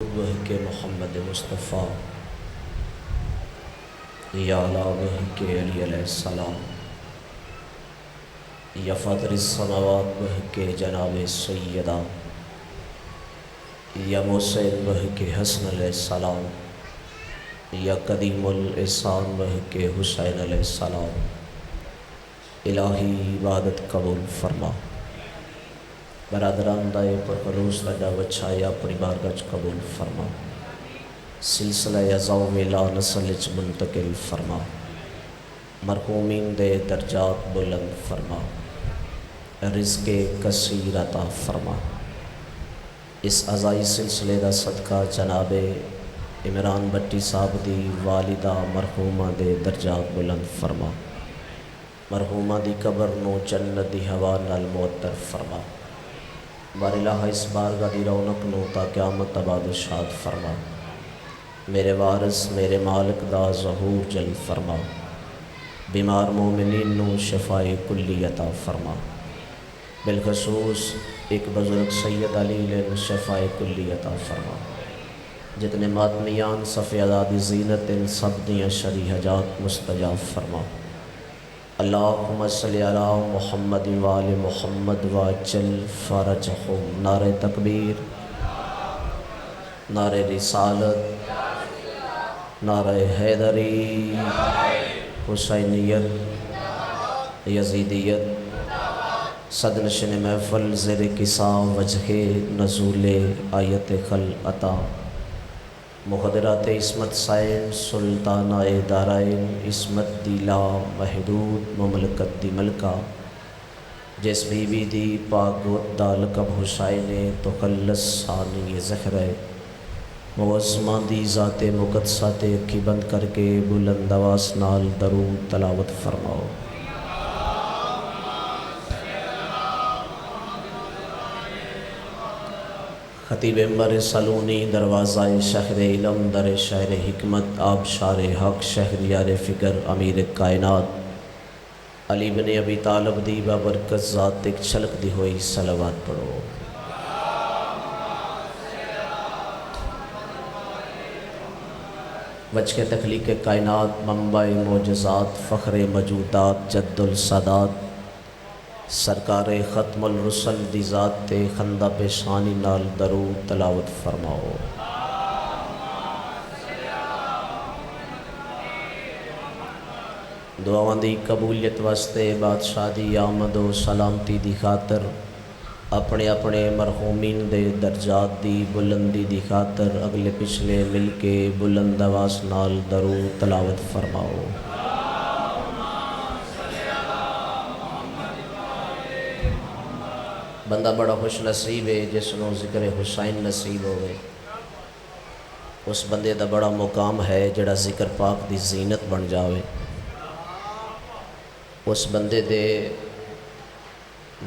کے محمد مصطفیٰ یا علاوہ کے علی علیہ السلام یا فاطر السماوات بہ کے جناب سیدہ یا محسن بہ کے حسن علیہ السلام یا قدیم الاحسان بہ کے حسین علیہ السلام الہی عبادت قبول فرما۔ برادران دائے پر خلوص لجا وچھایا اپنی بارگاہ قبول فرما۔ سلسلہ یزاو میلا نسلچ منتقل فرما۔ مرحومین دے درجات بلند فرما۔ رزق کثیر عطا فرما۔ اس عزائی سلسلے دا صدقہ جناب عمران بٹی صاحب دی والدہ مرحومہ دے درجات بلند فرما۔ مرحومہ دی قبر نو جنت دی ہوا نال معطر فرما۔ بار الہ اس بارگاہ دی رونق نو تا قیامت آباد و شاد فرما۔ میرے وارث میرے مالک دا ظہور جل فرما۔ بیمار مومنین نو شفاء کلی عطا فرما۔ بالخصوص ایک بزرگ سید علی لن شفاء کلی عطا فرما۔ جتنے ماتمیان صف عداد زینت ان سب دیاں شرعی حاجات مستجاب فرما۔ اللہم صلی علی محمد وآل محمد وعجل فرجہم۔ نعرہ تکبیر، نعرہ رسالت، نعرہ حیدری، حسینیت، یزیدیت، صدنشن محفل زیر کسا وجہ نزول آیت خل عطا، مخدرات عصمت سائن سلطانہ دارائن عصمت دی لا محدود مملکت دی ملکہ، جس بی بی دی پاک گود دا لقب حسین تو خلص ثانی زہر موزمہ دی ذات مقدسہ تے کی بند کر کے بلند آواز نال درود تلاوت فرماؤ۔ خطیب مر سلونی دروازہ شہر علم در شہر حکمت آبشار حق شہریار فکر امیر کائنات علی بن ابی طالب دی بابرکت ذات ایک چھلک دی ہوئی صلوات پڑھو۔ وجہ کے تخلیق کائنات منبع معجزات فخر موجودات جد السادات سرکار ختم الرسل دی ذات تے خندہ پیشانی نال درود تلاوت فرماؤ۔ دعاواں دی قبولیت واسطے بادشاہ دی آمد و سلامتی دی خاطر اپنے اپنے مرحومین دے درجات دی بلندی دی خاطر اگلے پچھلے مل کے بلند آواز نال درود تلاوت فرماؤ۔ بندہ بڑا خوش نصیب ہے جس نو ذکر حسین نصیب ہوئے۔ اس بندے دا بڑا مقام ہے جڑا ذکر پاک دی زینت بن جاوے۔ اس بندے دے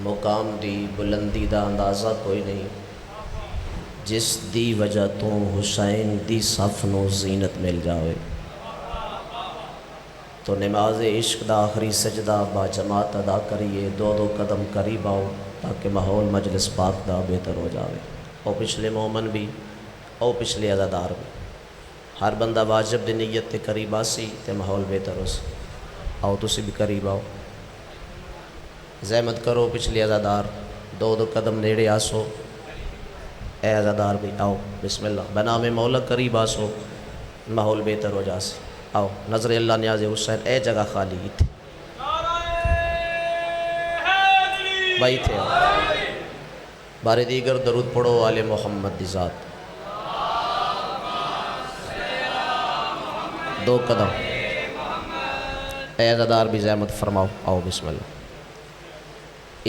مقام دی بلندی دا اندازہ کوئی نہیں جس دی وجہ تو حسین دی صف نو زینت مل جاوے۔ تو نماز عشق دا آخری سجدہ با جماعت ادا کریے، دو دو قدم قریب آؤ تاکہ ماحول مجلس پاک دا بہتر ہو جاوے۔ او پچھلے مومن بھی او پچھلے عزادار بھی ہر بندہ واجب دی نیت تے قریب آسی تے ماحول بہتر ہو سی۔ آؤ تسی بھی قریب آؤ، زحمت کرو پچھلے عزادار، دو دو قدم نیڑے آسو، اے عزادار بھی آؤ بسم اللہ بنام مولا قریب آسو، ماحول بہتر ہو جاسی۔ آؤ نظر اللہ نیاز حسین اے جگہ خالی تھی بھائی تھے۔ بار دیگر درود پڑھو آل محمد دی ذات، دو قدم، اے عزادار بھی زحمت فرماؤ، آؤ بسم اللہ۔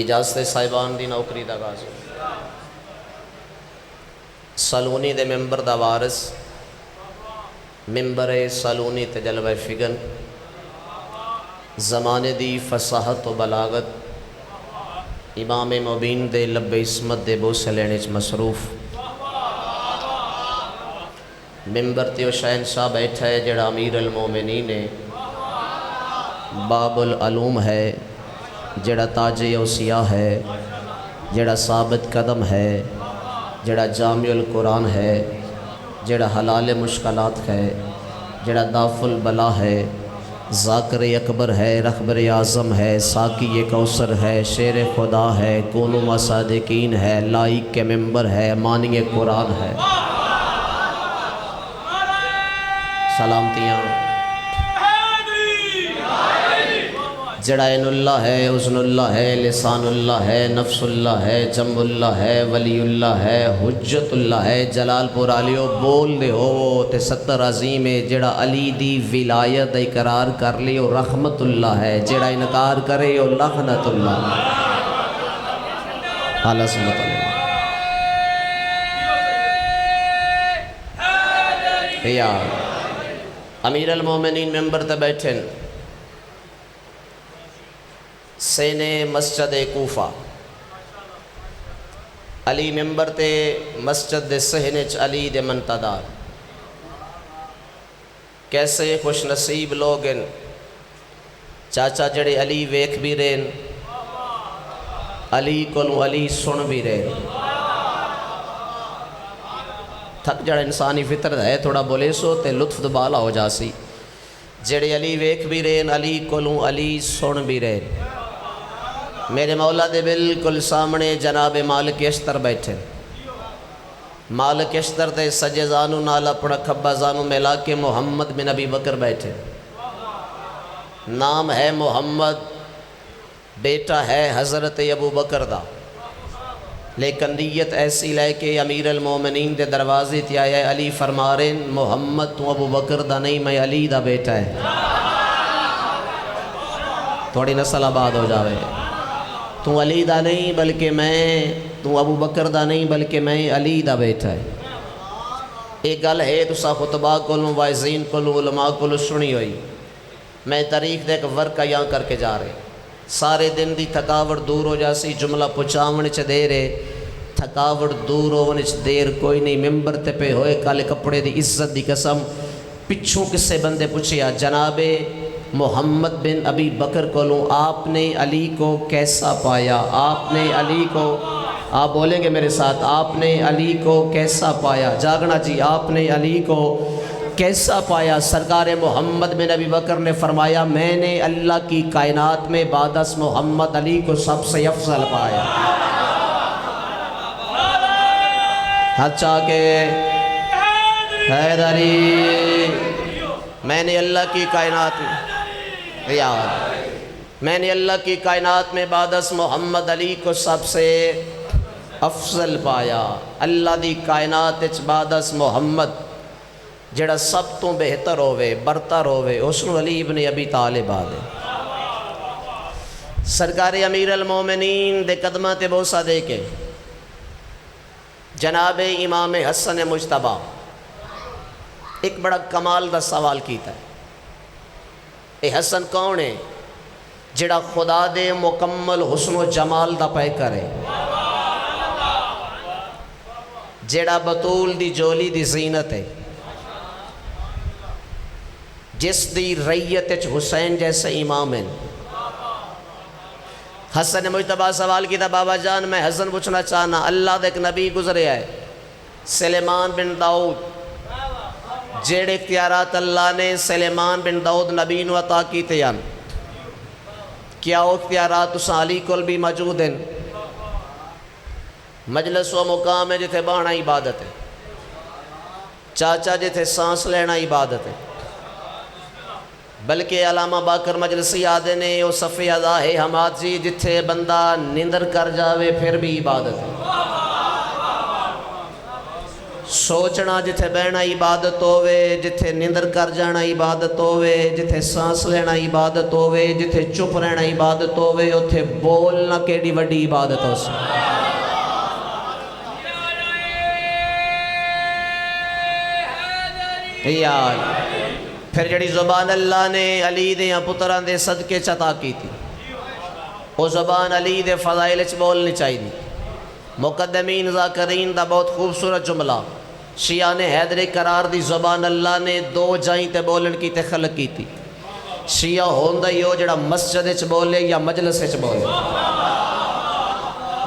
اجازت صاحبان دی نوکری دا آغاز سلونی دے ممبر دا وارث ممبر سلونی تے جلوہ فگن زمانے دی فصاحت و بلاغت امام مبین دے لب عصمت دے بوسے لینے چ مصروف ممبر تے شہنشاہ بیٹھا ہے جڑا امیر المومنین ہے، باب العلوم ہے، جڑا تاج اوصیاء ہے، جڑا ثابت قدم ہے، جڑا جامع القرآن ہے، جڑا حلال مشکلات ہے، جڑا داف البلا ہے، ذاکر اکبر ہے، رخبر اعظم ہے، ساقی کوثر ہے، شیر خدا ہے، کونوا صادقین ہے، لائق کے ممبر ہے، مانی قرآن ہے۔ سلامتیاں جڑا عین اللہ ہے، اذن اللہ ہے، لسان اللہ ہے، نفس اللہ ہے، جنب اللہ ہے، ولی اللہ ہے، حجت اللہ ہے۔ جلال پور علیو بول دے ہو تے ستر عظیم ہے۔ جڑا علی دی ولایت اقرار کر لیو رحمت اللہ ہے، جڑا انکار کرے او لعنت اللہ ہے۔ اعلیٰ سمت اللہ یا امیر المومنین ممبر تے بیٹھن، سینے مسجد کوفہ، علی ممبر تے مسجد دے سہنچ علی دے منتدار۔ کیسے خوش نصیب لوگ ہیں چاچا جڑے علی ویکھ بھی رہن، علی کولوں علی سن بھی رہن۔ تھک جڑا انسانی فطرت ہے تھوڑا بولے سو تے لطف دبالا ہو جاسی۔ جڑے علی ویکھ بھی رہن، علی کولوں علی سن بھی رہن۔ میرے مولا دے بالکل سامنے جناب مالک اشتر بیٹھے۔ مالک اشتر تے سجے زانو نال اپنا کھبا زانو ملا کے محمد بن ابی بکر بیٹھے۔ نام ہے محمد، بیٹا ہے حضرت ابو بکر دا، لیکن نیت ایسی لے کے امیر المومنین دے دروازے تے آیا۔ علی فرما رہے محمد تو ابو بکر دا نہیں، میں علی دا بیٹا ہے۔ تھوڑی نسل آباد ہو جاوے۔ تو علی دا نہیں بلکہ تو ابو بکر دا نہیں بلکہ میں علی دا بیٹا ہے۔ ایک گل ہے تسا خطبہ کولوں وائزین کولوں علماء کولوں سنی ہوئی، میں تاریخ دے ایک ورقہ یہاں کر کے جا رہے۔ سارے دن دی تھکاوٹ دور ہو جاسی، جملہ پہنچاون چ دیر ہے، تھکاوٹ دور ہونے چ دیر کوئی نہیں۔ ممبر تے پہ ہوئے کالے کپڑے دی عزت دی قسم، پچھوں کسے بندے پوچھیا جناب محمد بن ابی بکر کولوں آپ نے علی کو کیسا پایا؟ آپ نے علی کو، آپ بولیں گے میرے ساتھ، آپ نے علی کو کیسا پایا؟ جاگنا جی، آپ نے علی کو کیسا پایا؟ سرکار محمد بن ابی بکر نے فرمایا میں نے اللہ کی کائنات میں بعد از محمد علی کو سب سے افضل پایا۔ ہاتھ چاہ کے حیدری، میں نے اللہ کی کائنات میں نے اللہ کی کائنات میں بعد از محمد علی کو سب سے افضل پایا۔ اللہ دی کائنات اچ بعد از محمد جڑا سب تو بہتر ہوئے، برتر ہوئے، اس نو علی ابن ابی طالب آدھے۔ سرکار امیر المومنین دے قدمہ تے بوسہ دے کے جناب امام حسن مجتبہ ایک بڑا کمال دا سوال کیتا ہے۔ اے حسن کون ہے؟ جڑا خدا دے مکمل حسن و جمال دا پے کرے، جڑا بطول دی جولی دی زینت ہے، جس دی ریت حسین جیسے امام ہیں۔ حسن مجتبہ سوال کیتا بابا جان میں حسن پوچھنا چاہنا، اللہ دے ایک نبی گزرے ہے سلیمان بن داؤد، جیڑے اختیارات اللہ نے سلیمان بن داؤد نبی نو عطا کیتے ہیں، کیا وہ اختیارات اس علی کول بھی موجود ہیں؟ مجلس و مقام ہے جتھے بانا عبادت ہے، چاچا جتھے سانس لینا عبادت ہے، بلکہ علامہ باقر مجلسی آدھے نے وہ صفی ادا ہے حماد جی جتھے بندہ نیندر کر جاوے پھر بھی عبادت ہے، سوچنا جتھے بہنا عبادت ہووے، جتھے نیندر کر جانا عبادت ہووے، جتھے سانس لینا عبادت ہووے، جتھے چپ رہنا عبادت ہووے، اتھے بولنا کیڑی وڈی عبادت ہو سی۔ یار پھر جڑی زبان اللہ نے علی دے پتران دے صدقے چتا کی تھی، وہ زبان علی دے فضائل چ بولنی چاہیے۔ مقدمین ذاکرین دا بہت خوبصورت جملہ، شیعہ نے حیدر قرار دی زبان اللہ نے دو جائیں تے بولن کی تے خلق کی تھی۔ شیعہ ہوندہ ہی ہو جڑا مسجد چ بولے یا مجلس چ بولے،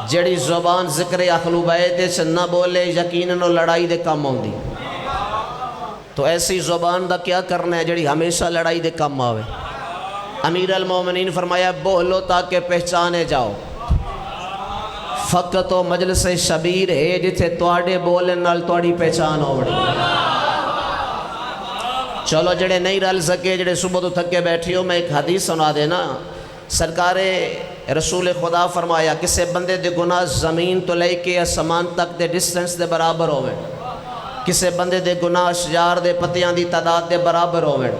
جڑی زبان ذکر اہل بیت چ نہ بولے یقیناً لڑائی دے کام ہوندی۔ تو ایسی زبان دا کیا کرنا ہے جڑی ہمیشہ لڑائی دے کم آوے؟ امیر المومنین فرمایا بولو تاکہ پہچانے جاؤ، فقط و مجلس شبیر ہے جتھے تواڈے بولن نال تواڈی پہچان ہوڑی۔ چلو جڑے نہیں رل سکے، جڑے صبح تو تھکے بیٹھی ہو، میں ایک حدیث سنا دینا۔ سرکار رسول خدا فرمایا کسے بندے دے گناہ زمین تو لے کے آسمان تک دے ڈسٹنس دے برابر ہوئے، کسے بندے دے گناہ اشجار دے پتیاں دی تعداد دے برابر ہوئے،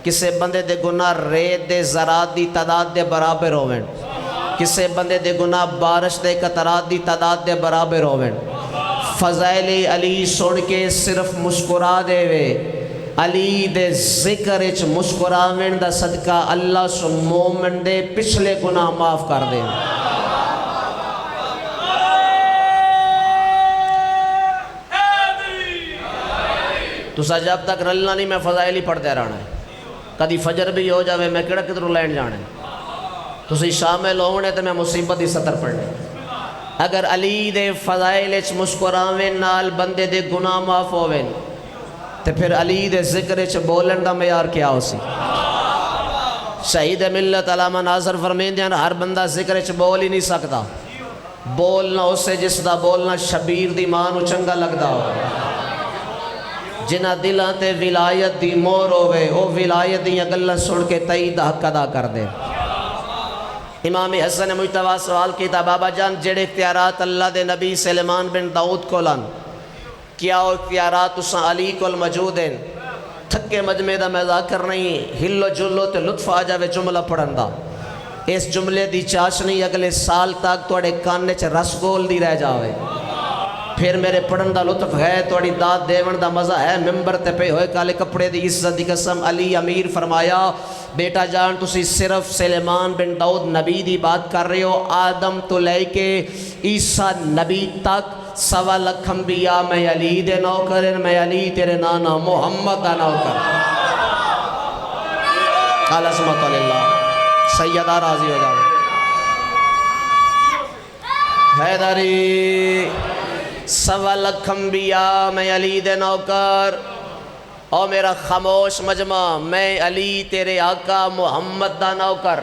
کسے بندے دے گناہ ریت دے ذرات دی تعداد دے برابر ہوئے، کسے بندے دے گناہ بارش دے قطرات دی تعداد دے برابر ہوئے۔ فضائل علی سن کے صرف مسکرا دے وے، علی دے ذکر اچ مسکراویں دا صدقہ اللہ سو مومن دے پچھلے گناہ معاف کر دے۔ تسا جب تک رلنا نہیں میں فضائل ہی پڑھتے رہنا ہے، کدی فجر بھی ہو جاوے میں کڑا کدھروں لین جانا ہے، تسی شامل ہونے تو میں مصیبت ہی سطر پڑھنے۔ اگر علی دے فضائل اچ مسکراویں نال بندے دے گناہ معاف ہوویں تو پھر علی دے ذکر اچ بولن دا معیار کیا ہو سی؟ شہید ملت علامہ ناصر فرمیندے ہیں ہر بندہ ذکر اچ بول ہی نہیں سکتا، بولنا اسے جس دا بولنا شبیر دی ماں نو چنگا لگدا ہو، جنہ دلاں تے ولایت دی مور ہوئے او ولایت دی گلاں سن کے تائید حق ادا کر دے۔ امام حسن مجتبیٰ سوال کیتا بابا جان جڑے اختیارات اللہ دے نبی سلیمان بن داؤد کو لن، کیا وہ اختیارات اساں علی کو موجود ہیں؟ تھکے مجمع دا میں ذاکر نہیں، ہلو جلو تے لطف آ جاوے جملہ پڑھن دا، اس جملے دی چاشنی اگلے سال تک توڑے کانے چ رس گول دی رہ جاوے، پھر میرے پڑھن دا لطف ہے، توڑی داد دیون دا مزہ ہے، ممبر تے پہ ہوئے کالے کپڑے دی عزت دی قسم۔ علی امیر فرمایا بیٹا جان تسی صرف سلیمان بن داؤد نبی دی بات کر رہے ہو، آدم تو لے کے عیسیٰ نبی تک 1.25 لاکھ انبیاء میں علی دے نوکر ہیں، میں علی تیرے نانا محمد دا نوکر۔ قال اسمت اللہ سیدہ راضی ہو جاؤ حیدری 1.25 لاکھ انبیاء میں علی دے نوکر، او میرا خاموش مجمع میں علی تیرے آقا محمد دا نوکر،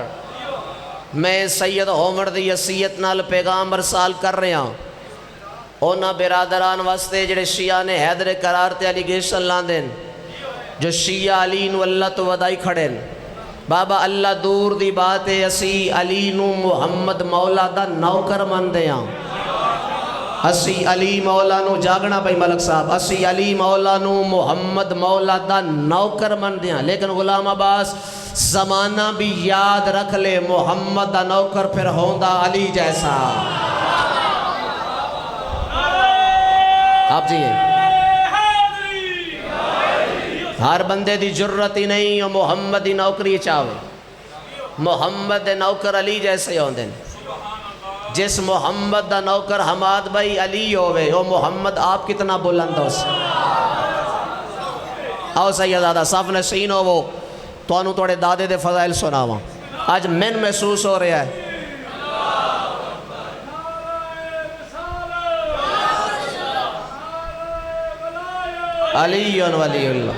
میں سید عمر دی وصیت نال پیغام ارسال کر رہا ہوں اونا برادران واسطے جڑے شیعہ نے حیدر قرار تے الیگیشن لاندین، جو شیعہ علی نو اللہ تو ودائی کھڑین۔ بابا اللہ دور دی بات ہے، اسی علی نو محمد مولا دا نوکر من دیاں، اسی علی مولا نو جاگنا بھائی ملک صاحب، اسی علی مولا نو محمد مولا دا نوکر من دیاں، لیکن غلام عباس زمانہ بھی یاد رکھ لے محمد دا نوکر پھر ہوندا علی جیسا۔ آپ جی ہر بندے دی جرت ہی نہیں ہو محمد دی نوکری چاہوے، محمد دے نوکر علی جیسے ہوندے، جس محمد دا نوکر حماد بھائی علی ہوئے وہ محمد آپ کتنا بلند ہو سے۔ آؤ سیدادہ صاف نشین ہو وہ تو انہوں توڑے دادے دے فضائل سناواں، آج من محسوس ہو رہا ہے۔ علی ولی اللہ،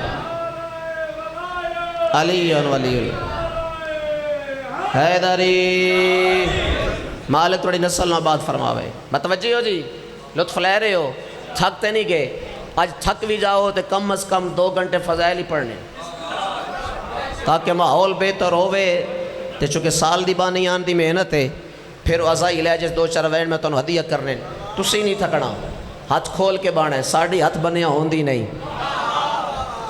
علی ولی اللہ، حیدری مالک توڑی نسل نہ بات فرماوے۔ متوجہ ہو جی، لطف لے رہے ہو، تھکتے نہیں گئے، آج تھک بھی جاؤ تو کم از کم 2 گھنٹے فضائل ہی پڑھنے تاکہ ماحول بہتر ہوئے، تے چونکہ سال دی بانی آن دی محنت ہے، پھر ازائی لے جس 2-4 وین میں تنہوں ہدیہ کرنے، تسی نہیں تھکنا، ہاتھ کھول کے بانا ہے، ساڑھی ہاتھ بنیا ہوندی نہیں،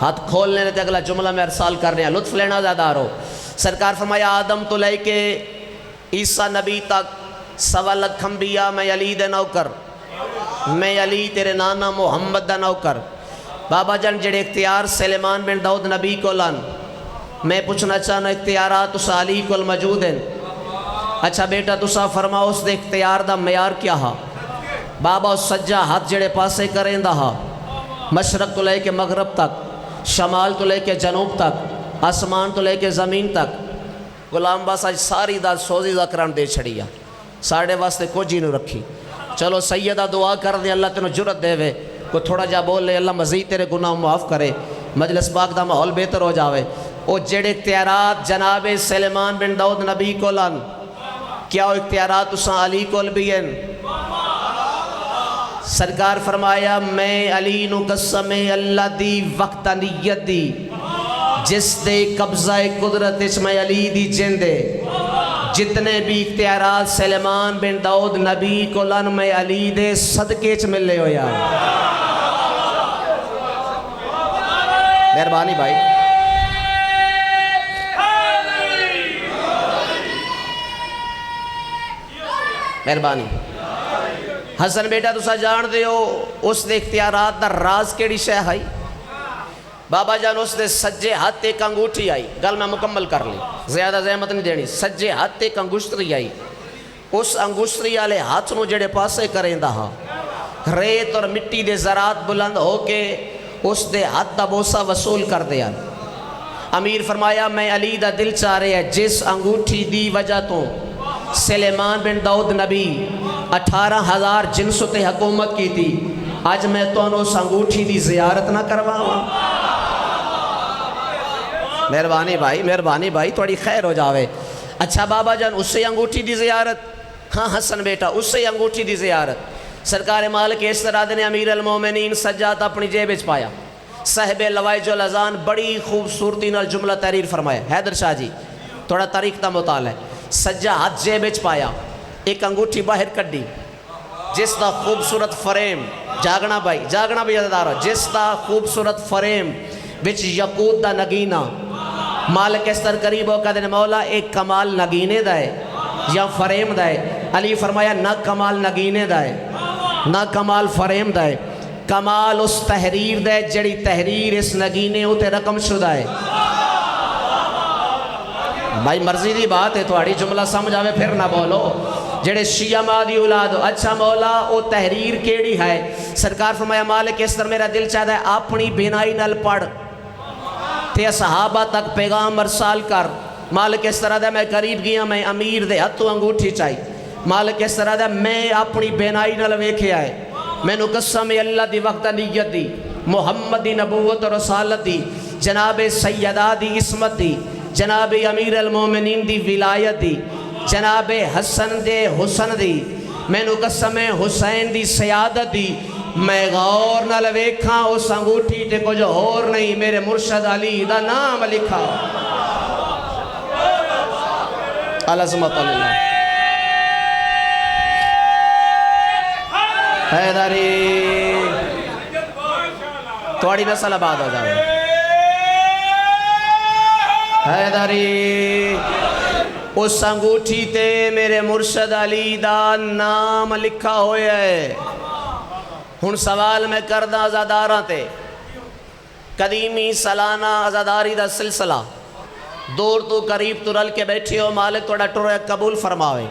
ہاتھ کھول لینے تے اگلا جملہ میں ارسال کر رہے ہیں، لطف لینا زیادہ رہو۔ سرکار فرمایا آدم تو لے کے عیسیٰ نبی تک 1.25 لاکھ انبیاء میں علی دے نوکر، میں علی تیرے نانا محمد دا نوکر۔ بابا جان جڑے اختیار سلیمان بن داؤد نبی کو لن، میں پوچھنا چاہنا اختیارات اس علی کو موجود ہیں؟ اچھا بیٹا تسا فرماؤ اس دے اختیار دا معیار کیا ہا؟ بابا اس سجا ہاتھ جڑے پاسے کریں دا ہا، مشرق تو لے کے مغرب تک، شمال تو لے کے جنوب تک، آسمان تو لے کے زمین تک۔ غلام باس آج ساری داد سوزی دا کران دے چھڑیا، ساڑھے واسطے کو جینو رکھی۔ چلو سیدہ دعا کر دیں اللہ تینوں جرت دے وے، کوئی تھوڑا جا بول لے اللہ مزید تیرے گناہ معاف کرے۔ مجلس پاک دا ماحول بہتر ہو جاوے. او جڑے اختیارات جناب سلیمان بن داؤد نبی کو لن کیا وہ اختیارات اساں علی کول بھی ہیں؟ سرکار فرمایا میں علی نو قسم اللہ دی وقتانیت دی جس دے قبضہ قدرت اس میں علی دی جندے جتنے بھی اختیارات سلیمان بن داؤد نبی کو لن میں علی دے صدقے چ ملے ہو یار. مہربانی بھائی. مہربانی. حسن بیٹا تسا جان دے ہو اس دے اختیارات دا راز کیڑی شے ہے؟ بابا جان اس دے سجے ہاتھ ایک انگوٹھی آئی. گل میں مکمل کر لی, زیادہ زحمت نہیں دینی. سجے ہاتھ ایک انگشتری آئی. اس انگشتری والے ہاتھ نو جڑے پاسے کریں دا ہاں ریت اور مٹی دے ذرات بلند ہو کے اس دے ہاتھ دا بوسہ وصول کر دیا. امیر فرمایا میں علی دا دل چاہ رہے ہیں جس انگوٹھی دی وجہ تو سلیمان بن داؤد نبی 18,000 جنسوں تے حکومت کی تھی, آج میں تو اس انگوٹھی دی زیارت نہ کرواؤں. مہربانی بھائی, مہربانی بھائی, تھوڑی خیر ہو جاوے. اچھا بابا جان اس سے انگوٹھی دی زیارت؟ ہاں حسن بیٹا اس سے انگوٹھی دی زیارت. سرکار مالک اس طرح نے امیر المومنین سجاد اپنی جیب وچ پایا. صاحب لوائج الاذان بڑی خوبصورتی نال جملہ تحریر فرمایا. حیدر شاہ جی تھوڑا تاریخ دا مطالعہ ہے. سجا ہاتھ جیب وچ پایا, ایک انگوٹھی باہر کڈی جس دا خوبصورت فریم, جاگنا بھائی جاگنا بھی عزیزدارو, جس دا خوبصورت فریم وچ یاقوت دا نگینہ. مالک اس طرح قریب ہو کہتے ہیں مولا ایک کمال نگینے دا ہے یا فریم دا ہے؟ علی فرمایا نہ کمال نگینے دا ہے نہ کمال فریم دا ہے, کمال اس تحریر دا ہے جڑی تحریر اس نگینے ہوتے رقم شدہ ہے. بھائی مرضی دی بات ہے, تھوڑی جملہ سمجھ آوے پھر نہ بولو. جڑے شیعہ مادی اولاد ہو, اچھا مولا او تحریر کیڑی ہے؟ سرکار فرمایا مالک اس طرح میرا دل چاہتا ہے اپنی بینائی نال پڑھ تے صحابہ تک پیغام ارسال کر. مالک اس طرح دا میں قریب گیا, میں امیر دے ہتھوں انگوٹھی چاہی. مالک اس طرح دا میں اپنی بینائی نال ویکھے آئے, میں نو قسم اللہ دی وقتانیت دی, محمد دی نبوت اور رسالت دی, جناب سیدہ دی عصمت دی, جناب امیر المومنین دی ولایت دی, جناب حسن دے حسن دی, میں نو قسم حسین دی سیادت دی. میں غور نہ لویکھاں اس انگوٹھی تے کچھ اور نہیں, میرے مرشد علی دا نام لکھا. العظمت اللہ. حیدری تھوڑی نسل آباد ہو جائے. حیدری اس انگوٹھی تے میرے مرشد علی دا نام لکھا ہویا ہے. ہن سوال میں کردہ عزاداراں تے قدیمی سالانہ عزاداری دا سلسلہ دور تو قریب تو رل کے بیٹھے ہو, مالک توڑا ٹرے قبول فرماوے.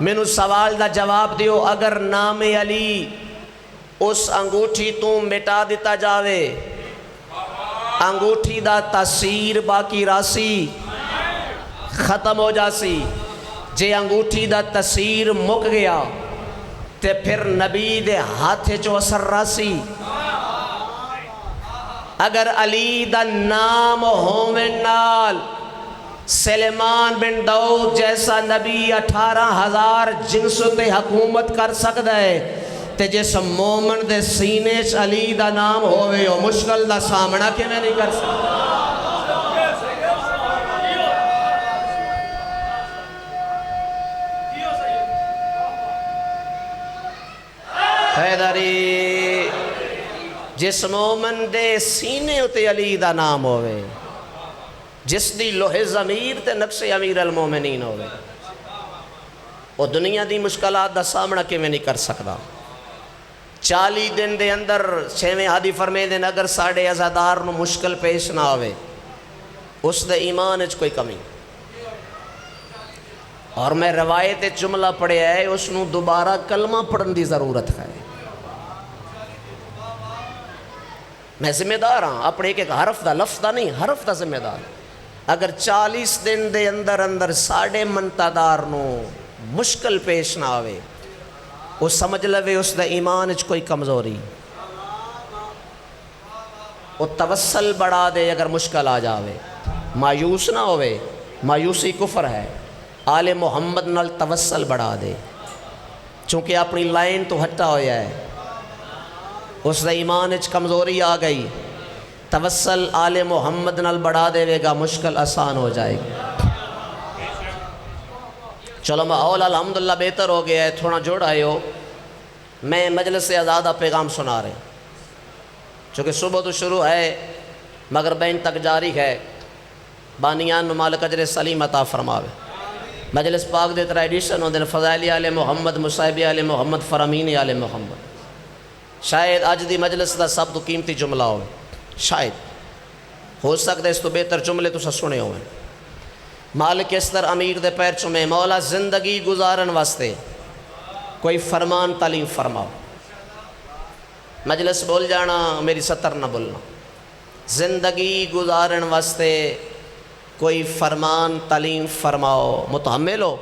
میں نو سوال دا جواب دیو, اگر نام علی اس انگوٹھی تو مٹا دیتا جاوے انگوٹھی دا تاثیر باقی راسی ختم ہو جاسی. جے انگوٹھی دا تاثیر مک گیا تے پھر نبی دے ہاتھے چو اثر راسی. اگر علی دا نام ہومن نال سلیمان بن داؤد جیسا نبی 18,000 جنسوں تے حکومت کر سکتا ہے تے جس مومن دے سینے چ علی دا نام ہوئے ہو مشکل دا سامنا کے میں نہیں کر سکتا. حیدری جس مومن دے سینے تے علی دا نام ہوئے, جس دی لوح ضمیر تے نقش امیر المومنین ہوئے, وہ دنیا دی مشکلات دا سامنا کے میں نہیں کر سکتا. 40 دن دے اندر چھویں حدیث فرمے دن اگر ساڑھے عزادار نو مشکل پیش نہ ہوئے اس دے ایمان اچ کوئی کمی. اور میں روایت جملہ پڑھے ہے اس نو دوبارہ کلمہ پڑھن دی ضرورت ہے. میں ذمہ دار ہاں اپنے ایک حرف دا, لفظ دا نہیں, حرف دا ذمہ دار. اگر 40 دن دے اندر اندر ساڑھے منتادار نو مشکل پیش نہ آوے وہ سمجھ لوے اس دا ایمان اچ کوئی کمزوری. وہ توسل بڑھا دے اگر مشکل آ جاوے، مایوس نہ ہوئے، مایوسی کفر ہے، آل محمد نال توسل بڑھا دے، چونکہ اپنی لائن تو ہٹا ہویا ہے، اس دا ایمان اچ کمزوری آ گئی، توسل آل محمد نال بڑھا دے گا، مشکل آسان ہو جائے گی۔ چلو ماحول الحمدللہ بہتر ہو گیا ہے، تھوڑا جوڑ آئے ہو، میں مجلس سے آزادہ پیغام سنا رہے چونکہ صبح تو شروع ہے مگر بین تک جاری ہے، بانیان مالک اجر سلیم عطا فرماوے۔ مجلس پاک دے ٹریڈیشن ہوندے فضائل آل محمد، مصائب آل محمد، فرامین آل محمد۔ شاید اج دی مجلس دا سب تو قیمتی جملہ ہوئے، شاید ہو سکتا ہے اس تو بہتر جملے تو سنے ہوئے۔ مالک استر امیر دے پیر چومے، مولا زندگی گزارن واسطے کوئی فرمان تعلیم فرماؤ۔ مجلس بول جانا، میری سطر نہ بولنا۔ زندگی گزارن واسطے کوئی فرمان تعلیم فرماؤ۔ متحمل ہو،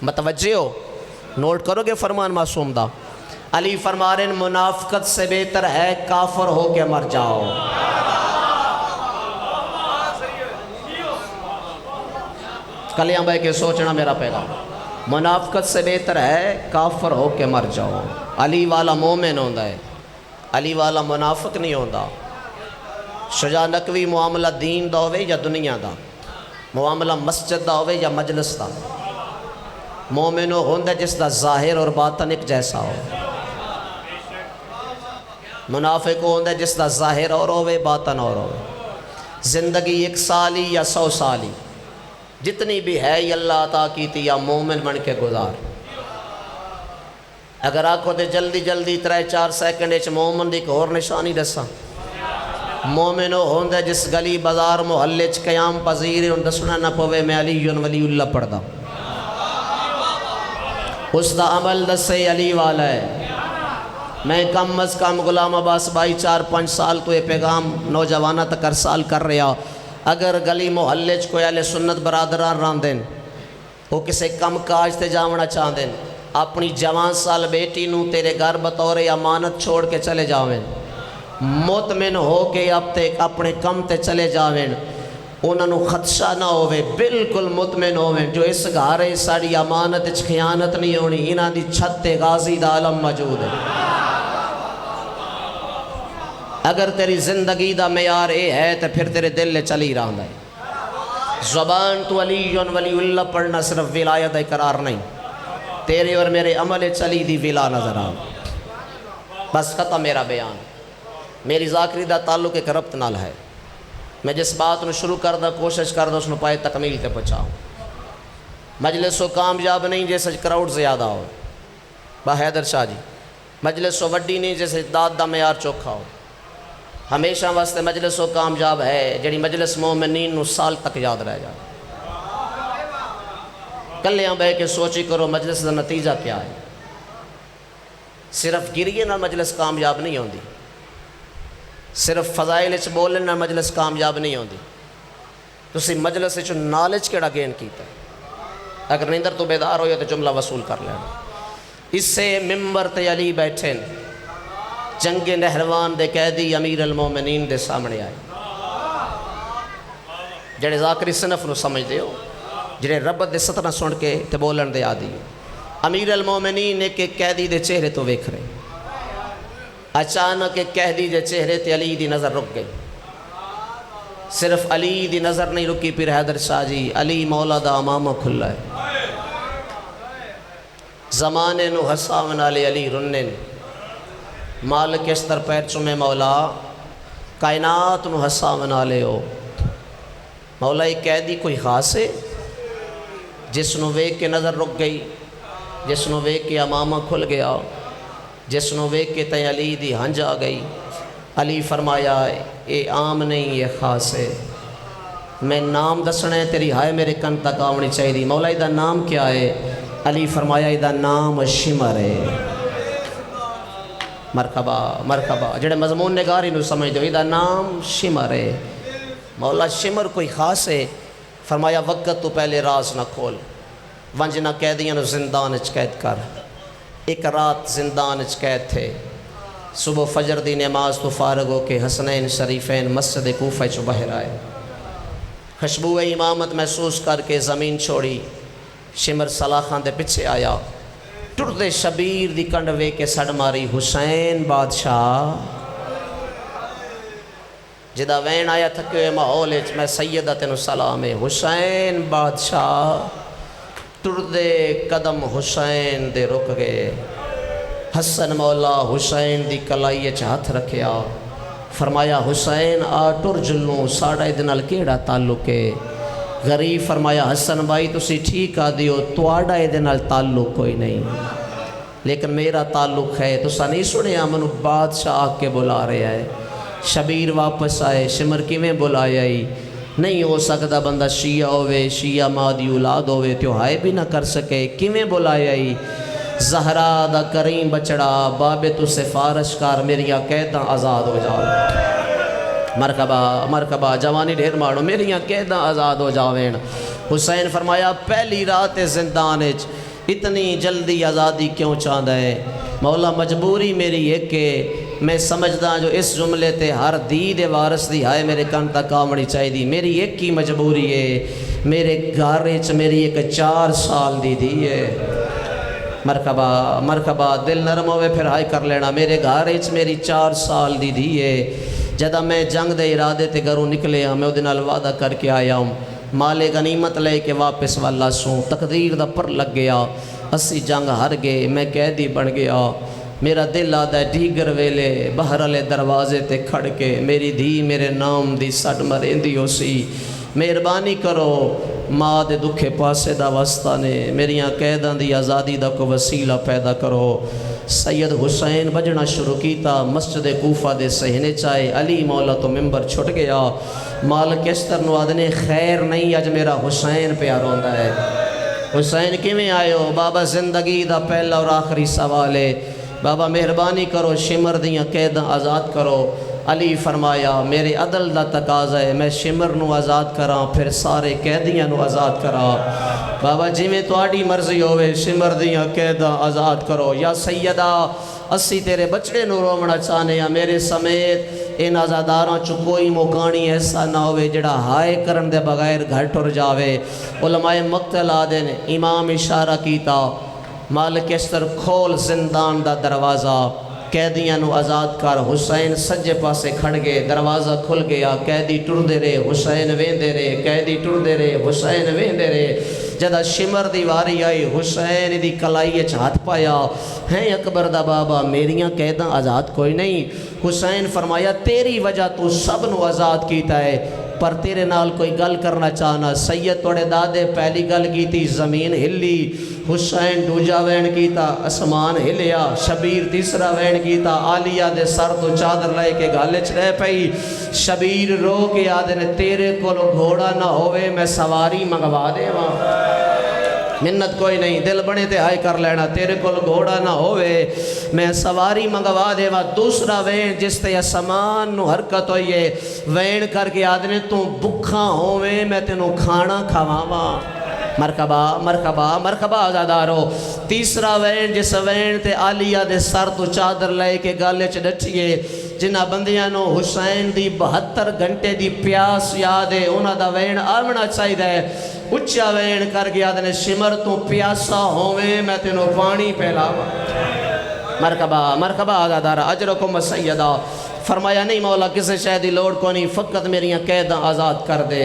متوجہ ہو، نوٹ کرو گے فرمان معصوم دا۔ علی فرما رہے ہیں منافقت سے بہتر ہے کافر ہو کے مر جاؤ۔ کلیاں بھائی کے سوچنا میرا پیغام، منافقت سے بہتر ہے کافر ہو کے مر جاؤ۔ علی والا مومن ہوندا ہے، علی والا منافق نہیں ہوندا۔ شجاع نقوی معاملہ دین دا ہوئے یا دنیا دا، معاملہ مسجد دا ہوئے یا مجلس دا، مومن ہوندا جس دا ظاہر اور باطن ایک جیسا ہو، منافق ہوندا جس دا ظاہر اور ہوئے باطن اور ہوئے۔ زندگی 1 سالی یا 100 سالی جتنی بھی ہے یہ اللہ عطا کی تھی، یا مومن بن کے گزار۔ اگر آکھو تے جلدی جلدی 3-4 سیکنڈ اچ مومن دی ایک اور نشانی دساں، مومن ہوندا جس گلی بازار محلے چ قیام پذیر ہوں دسنا نہ پوے میں علی ولی اللہ پڑھدا، اس دا عمل دسے علی والا ہے۔ میں کم از کم غلام عباس بھائی 4-5 سال تو یہ پیغام نوجوانہ تک ارسال کر رہا، اگر گلی محلے چ کوئی اہل سنت برادران راندن، وہ کسے کم کاج تے جاونا چاہندن، اپنی جوان سال بیٹی نو تیرے گھر بطور امانت چھوڑ کے چلے جاویں، مطمئن ہو کے اب تک اپنے کم تے چلے جاویں، انہاں نو خدشہ نہ ہوئے، بالکل مطمئن ہوئے جو اس گھارے ساڑی امانت اچ خیانت نہیں ہونی، انہاں دی چھت تے غازی دا علم موجود ہے۔ اگر تیری زندگی دا معیار اے ہے تو پھر تیرے دل لے چلی رہا ہے۔ زبان تو علی ولی اللہ پڑھنا صرف ولایت اقرار نہیں، تیرے اور میرے عمل چلی دی ولا نظر آ۔ بس ختم میرا بیان۔ میری ذاکری دا تعلق ایک ربط نال ہے، میں جس بات نو شروع کردہ کوشش کردہ اس نو پائے تکمیل تے پہنچاؤں۔ مجلس و کامیاب نہیں جیسے کراؤڈ زیادہ ہو، با حیدر شاہ جی، مجلس و وڈی نہیں جیسے داد دا معیار چوکھا ہو۔ ہمیشہ واسطے مجلس و کامیاب ہے جڑی مجلس مومنین نو سال تک یاد رہ جائے۔ کلیاں بے کے سوچی کرو مجلس دا نتیجہ کیا ہے۔ صرف گریے نہ مجلس کامیاب نہیں ہوندی، صرف فضائل اچ بولن نہ مجلس کامیاب نہیں ہوندی، تسی مجلس اچ نالج کیڑا گین کیتا ہے۔ اگر نیندر تو بیدار ہوئے تو جملہ وصول کر لینا۔ اس سے ممبر تے علی بیٹھیں، جنگ نہروان دے قیدی امیر المومنین دے سامنے آئے، جڑے ذاکری صنف نو سمجھ دے ہو، جڑے رب دے ستنا سن کے تے بولن دے آدھی ہو۔ امیر المومنین ایک ایک قیدی دے چہرے تو ویکھ رہے، اچانک ایک قیدی دے چہرے تے علی دی نظر رک گئی۔ صرف علی دی نظر نہیں رکی، پھر حیدر شاہ جی علی مولا دا امامہ کھلا ہے، زمانے نو حساون علی علی رنن، مالک استر پیر چومے مولا کائنات نو حساون علی ہو۔ مولا ایک قیدی کوئی خاص ہے جس نو ویک کے نظر رک گئی، جس نو ویک کے امامہ کھل گیا، جس نو ویک کے تے علی دی ہنج آ گئی۔ علی فرمایا اے عام نہیں یہ خاص ہے، میں نام دسنا ہے تیری ہائے میرے کن تک آونی چاہیے۔ مولا ایدہ نام کیا ہے؟ علی فرمایا ایدہ نام شمر ہے۔ مرحبا مرحبا، جڑے مضمون نگاری نو سمجھ دو، ایدہ نام شمر ہے۔ مولا شمر کوئی خاص ہے؟ فرمایا وقت تو پہلے راز نہ کھول، ونجنا قیدیاں نو زندان اچ قید کر۔ ایک رات زندان اچ قید تھے، صبح فجر دی نماز تو فارغ ہو کے حسنین شریفین مسجد کوفہ چو باہر آئے، خوشبو امامت محسوس کر کے زمین چھوڑی، شمر سلاخان دے پیچھے آیا، ٹردے شبیر دی کنڈ وے کے سڑ ماری حسین بادشاہ جدا وین آیا تھکے ہوئے ماحول میں سیدہ تینو سلام حسین بادشاہ ٹردے قدم حسین دے رک گئے، حسن مولا حسین دی کلائی ہاتھ رکھیا، فرمایا حسین آ ٹر جلوں ساڑھا ادنال کیڑا تعلق ہے؟ غریب فرمایا حسن بھائی تسی ٹھیک آ دیو توڑا ادنال تعلق کوئی نہیں، لیکن میرا تعلق ہے، تسا نہیں سنے منو بادشاہ آ کے بلا رہے آئے۔ شبیر واپس آئے، شمر کیویں بلایا ہی نہیں ہو سکتا بندہ شیعہ ہوئے، شیعہ مادی اولاد ہوئے تو ہائے بھی نہ کر سکے، کیویں بلایا ہی زہرا دا کریم بچڑا بابے تو سفارش کار میریاں قیداں آزاد ہو جاؤ، مرکبہ مرکبہ جوانی ڈھیر مارو میریاں قیداں آزاد ہو جاویں۔ حسین فرمایا پہلی رات زندان اتنی جلدی آزادی کیوں چاہتا ہے؟ مولا مجبوری میری ایک کہ میں سمجھدا جو اس جملے تے ہر دی دے وارث دی ہائے میرے کن تک آمڑی چاہی دی، میری ایک ہی مجبوری ہے، میرے گھارے چ میری ایک 4 سال دی ہے، مرکبہ مرکبہ دل نرم ہوئے پھر ہائے کر لینا، میرے گھارے چ میری 4 سال دی ہے، جدہ میں جنگ دے ارادے تے گھروں نکلے ہاں میں ادھے نال وعدہ کر کے آیا ہوں، مال غنیمت لے کے واپس والا سوں، تقدیر دا پر لگ گیا، اسی جنگ ہر گئے، میں قیدی بن گیا، میرا دل آدھا ڈیگر ویلے بہرالے دروازے تے کھڑ کے میری دھی میرے نام دی سٹ مرندی ہو سی، مہربانی کرو ماں دے دکھے پاسے دا واسطہ نے میریاں قیداں دی آزادی دا کو وسیلہ پیدا کرو۔ سید حسین بجنا شروع کیتا، مسجد کوفہ دے سہنے چاہے، علی مولا تو ممبر چھٹ گیا، مالک اشتر نو آدھنے خیر نہیں اج میرا حسین پیار ہوندہ ہے۔ حسین کیویں آئے ہو؟ بابا زندگی دا پہلا اور آخری سوال ہے، بابا مہربانی کرو شمر دیاں قیداں آزاد کرو۔ علی فرمایا میرے عدل دا تقاضا ہے، میں شمر نو آزاد کراں پھر سارے قیدیاں نو آزاد کراں۔ بابا جی میں تواڈی مرضی ہوئے شمر دیاں قیداں آزاد کرو۔ یا سیدہ اسی تیرے بچڑے نو رومنا چاہنے یا میرے سمیت ان آزاداراں چو کوئی موکانی ایسا نہ ہوئے جڑا ہائے کرن دے بغیر گھر ٹر جاوے۔ علماء مقتل آدھن امام اشارہ کیتا، مالک اشتر کھول زندان دا دروازہ، قیدیاں نو آزاد کر۔ حسین سجے پاسے کھڑ گئے، دروازہ کھل گیا، قیدی ٹر دے رہے، حسین ویندے رہے، قیدی ٹر دے رہے، حسین ویندے رہے۔ جدہ شمر دی واری آئی حسین دی کلائی ہاتھ پایا، ہیں اکبر دا بابا میریاں قیداں آزاد کوئی نہیں۔ حسین فرمایا تیری وجہ تو سب نو آزاد کیتا ہے، پر تیرے نال کوئی گل کرنا چاہنا۔ سید توڑے دادے پہلی گل کی تھی زمین ہلی، حسین دوجا وین کیتا اسمان ہلیا، شبیر تیسرا وین کیتا آلیہ دے سر تو چادر لائے کے گالچ رہ پئی۔ شبیر رو کے آدھے تیرے کو گھوڑا نہ ہوئے میں سواری منگوا دے وہاں، منت کوئی نہیں، دل بنے تے آئے کر لینا، تیرے کو گھوڑا نہ ہوئے میں سواری منگوا دے وہاں۔ دوسرا وین جس تے اسمان نو حرکت ہوئیے وین کر کے آدھنے تو بکھاں ہوئے میں تینوں کھانا کھواواں، مرکبہ مرکبہ مرکبہ آزادارو۔ تیسرا وین جس وین تے آلیہ دے سر تو چادر لائے کے گالے چ ڈٹھیے، جنہ بندیاں نو حسین دی 72 گھنٹے دی پیاس یاد ہے، انہاں دا وین آمنا چاہید ہے۔ اچھا وین کر گیا دنے شمر تو پیاسا ہوئے میں تینوں پانی پھیلاوا، مرکبہ مرکبہ آزادارہ اجرکم سیدہ۔ فرمایا نہیں مولا کسی شہدی لوڑ کو نہیں، فقط میریاں قیداں آزاد کر دے۔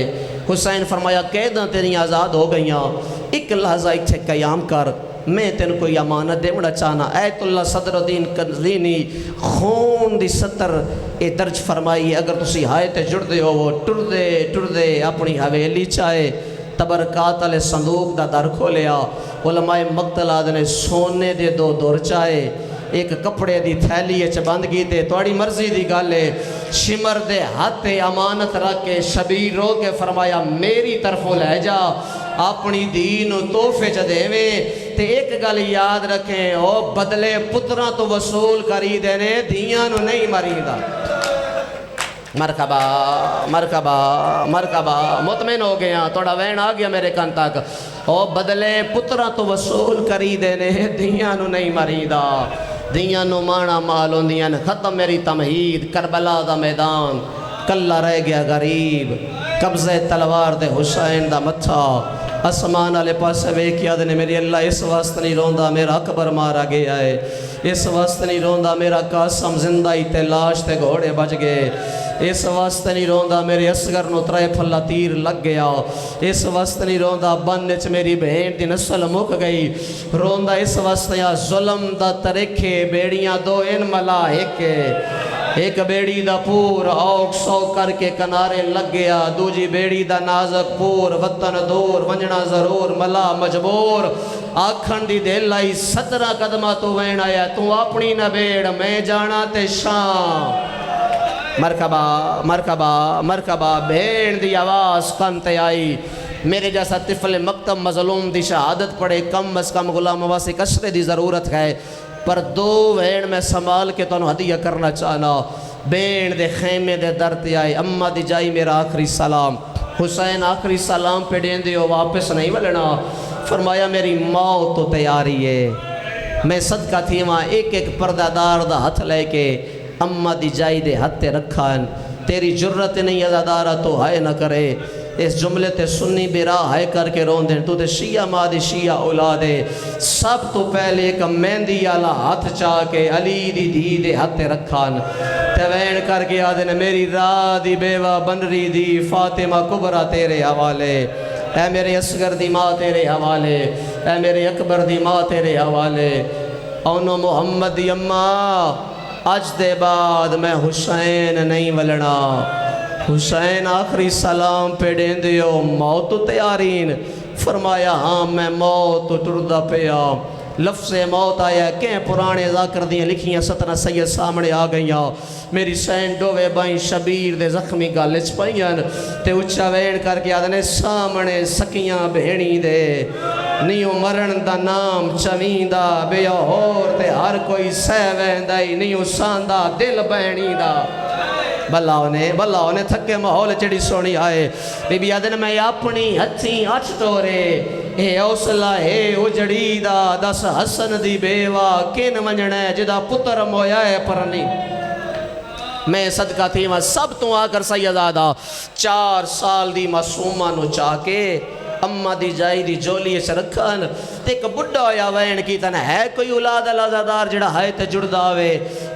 حسین فرمایا قیداں تیری آزاد ہو گئیاں، ایک لحظہ ایک قیام کر، میں تین کوئی امانت دے مڑا چاہنا۔ ایت اللہ صدر الدین کنزلینی خون دی سطر اے درج فرمائی، اگر تسی ہائے تے جڑ دے ہو وہ ٹر دے اپنی حویلی چاہے، تبرکات علیہ صندوق دا در کھولیا، علماء مقتل آدھنے سونے دے 2 دور چاہے، ایک کپڑے دی تھیلی اچ بند کیتے، توڑی مرضی دی گالے، شمر دے ہاتھ امانت رکھ کے شبیر رو کے فرمایا میری طرفوں لے جا، اپنی دین و توفے چ دیویں تے ایک گل یاد رکھیں، او بدلے پتراں تو وصول کری دینے دیاں نو نہیں مریدا۔ مرکبہ مرکبہ مرکبہ مطمئن ہو گیا، توڑا وین آ گیا میرے کن تک، او بدلے پترہ تو وصول کری دینے دیاں نو نہیں مریدا۔ دیاں نو مانا مال ہوندیاں ختم میری تمہید کربلا دا میدان کلا رہ گیا غریب قبضہ تلوار دے حسین دا متھا اسمان والے پاسے ویکھیا دے میری اللہ اس واسطے نہیں روندا میرا اکبر مارا گیا ہے اس واسطے نہیں روندا میرا قاسم زندہ ہی تے لاش تے گھوڑے بچ گئے اس واسطے نہیں روندا میرے اصغر نو ترے پھلا تیر لگ گیا اس واسطے نہیں روندا بن وچ میری بہن دی نسل مک گئی روندا اس واسطے یا ظلم دا ترکھے بیڑیاں دو ان ملا ایک بیڑی دا پور اوک سو کر کے کنارے لگ گیا دوجی بیڑی دا نازک پور وطن دور ونجنا ضرور ملا مجبور آکھن دی دل لائی 17 قدمہ تو وین آیا تو اپنی نہ بیڑ میں جانا تے شام مرکبہ مرکبہ مرکبہ بھیڑ دی آواز کن تے آئی میرے جیسا طفل مکتب مظلوم دی شہادت پڑے کم از کم غلام واسی کشرے دی ضرورت ہے پر 2 وین میں سنبھال کے تو ہدیہ کرنا چاہنا بین دے خیمے دے درتے آئے اماں دی جائی میرا آخری سلام حسین آخری سلام پہ دین دیو واپس نہیں ولنا فرمایا میری موت تو تیاری ہے میں صدقہ تھی وہاں ایک پردہ دار دا ہتھ لے کے اماں دی جائی دے ہتھے رکھان تیری جرت نہیں ازادارہ تو ہائے نہ کرے اس جملے تے سنی بیرا ہائے کر کے رون دیں تو تے شیعہ مادی شیعہ اولادے سب تو پہلے ایک مہندی آلہ ہاتھ چاہ کے علی دی دی دے ہاتھ رکھان توین کر کے آدھے میری راہ دی بیوہ بنری دی فاطمہ کبرہ تیرے حوالے اے میرے اصغر دی ماں تیرے حوالے اے میرے اکبر دی ماں تیرے حوالے اونو محمد دی اماں اج دے بعد میں حسین نہیں ولنا حسین آخری سلام پہ دین دیو موت تیارین فرمایا ہاں میں موت ٹردہ پیا لفظ موت آیا کہ پرانے ذاکر دیاں لکھیاں 17 سید سامنے آ گئیاں میری سین ڈوے بائیں شبیر دے زخمی گالچ پائیاں تے اچھا وین کر کے آدھنے سامنے سکیاں بہنی دے نیو مرن دا نام چوین دا بے ہور تے ہر کوئی سہ وین دائی نیو ساندہ دل بہنی دا بھلا انہیں تھکے ماحول چڑی سونی آئے بی بی آدھن میں اپنی ہتھیں اچھ ٹورے اے اوصلہ اے اجڑی دا دس حسن دی بیوہ کین ونجنے جدا پتر مویا ہے پرنی میں صدقہ تھی میں سب تو آ کر سیدادہ 4 سال دی معصومہ نو چاہ کے اماں دی جائی دی جولی سے رکھن ایک بڑھا ہویا وین کی تن ہے کوئی اولاد الازادار جڑا ہے تے جڑ داوے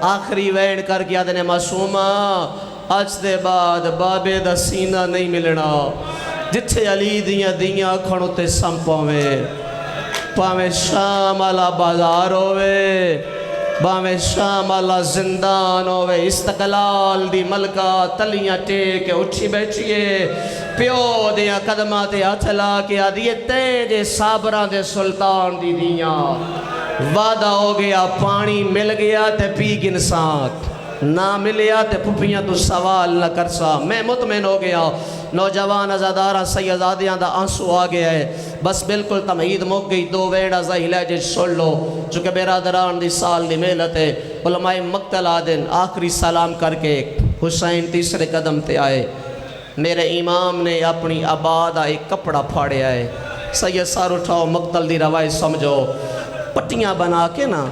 آخری وین کر کے آدھنے معصومہ آج دے بعد بابے دا سینہ نہیں ملنا جتھے علی دیاں کھڑوں تے سم پاویں شام والا بازار ہوئے باویں شام والا زندان ہوئے استقلال دی ملکہ تلیاں ٹیک اٹھی بیٹھیے پیو دیاں قدمہ تے ہاتھ لا کے آدھیے تیجے صابران دے سلطان دی دیاں وعدہ ہو گیا پانی مل گیا تے پی گنسان نہ ملیا تے پھپیاں تو سوال نہ کرسا میں مطمئن ہو گیا نوجوان ازادارہ سیدادیاں دا آنسو آ گیا ہے بس بالکل تمہید مک گئی 2 ویڑا زہیلہ جج سن لو چونکہ برادران دی سال دی محنت ہے علماء مقتل آدن آخری سلام کر کے حسین تیسرے قدم تے آئے میرے امام نے اپنی آباد ایک کپڑا پھاڑے آئے سید سار اٹھاؤ مقتل دی روایت سمجھو پٹیاں بنا کے نا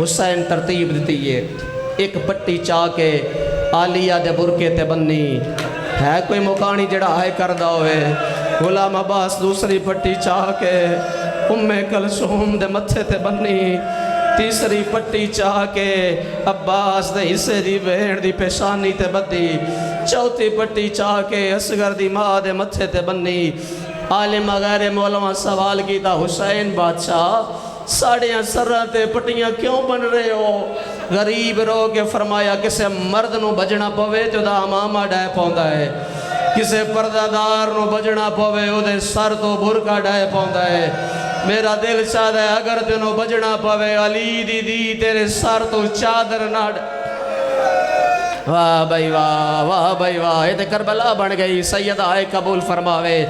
حسین ترتیب دیتی ہے ایک پٹی چاہ کے آلیہ دے برکے تے بننی ہے کوئی مکانی جڑا آئے کردہ ہوئے غلام عباس دوسری پٹی چاہ کے کلثوم دے متھے تے بننی تیسری پٹی چاہ کے عباس دے حصے دی بہن دی پیشانی تے بدی چوتھی پٹی چاہ کے اصغر دی ماں دے متھے تے بننی عالم غیر مولوہ سوال کی تا حسین بادشاہ ساڑیاں سراتے پٹیاں کیوں بن رہے ہو غریب رو کے فرمایا کسے مرد نو بجنا پوے جو دا امامہ ڈائے پوندا ہے کسے پردادار نو بجنا پوے او دے سر تو برکا ڈائے پوندا ہے میرا دل چاہتا ہے اگر تینو بجنا پوے علی دی دی تیرے سر تو چادر نہ واہ بھائی واہ یہ تے کربلا بن گئی سید آئے قبول فرماوے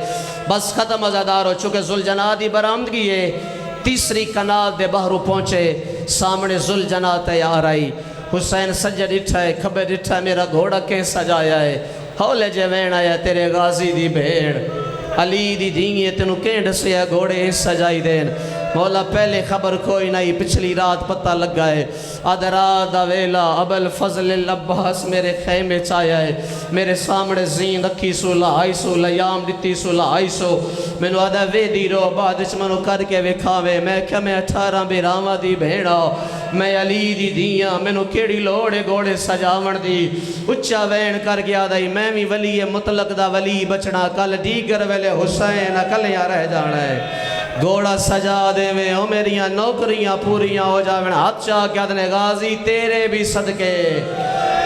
بس ختم ازادار ہو چکے ذوالجناح دی برآمدگی ہے تیسری کنال دے بہرو پہنچے سامنے ذوالجناح تیار آئی حسین سجد اٹھا ہے کھبے اٹھا ہے میرا گھوڑا کہیں سجایا ہے ہولے جے وین آیا تیرے غازی دی بھیڑ علی دی دینگی تینو کہیں ڈسیا گھوڑے سجائی دین مولا پہلے خبر کوئی نہیں، پچھلی رات پتہ لگا ہے، ادرات دا ویلا ابل فضل العباس میرے خیمے چایا ہے، میرے سامنے زین رکھی سو لائی سو لیام دیتی سو لائی سو، مینو آدھا وے دی رو بعدش منو کر کے وکھاوے، میں کیا میں 18 بیراما دی بھیڑا، میں علی دی دیاں، مینو کیڑی لوڑے گوڑے سجاون دی، اچھا وین کر گیا دائی، میں بھی ولی مطلق دا ولی بچنا، کل دیگر ویلے حسین اکلیاں رہ جانا ہے، گوڑا سجا دے میں او میریاں نوکریاں پوریاں ہو جاویں، ہاتھ چاہ کیا دنے غازی تیرے بھی صدقے،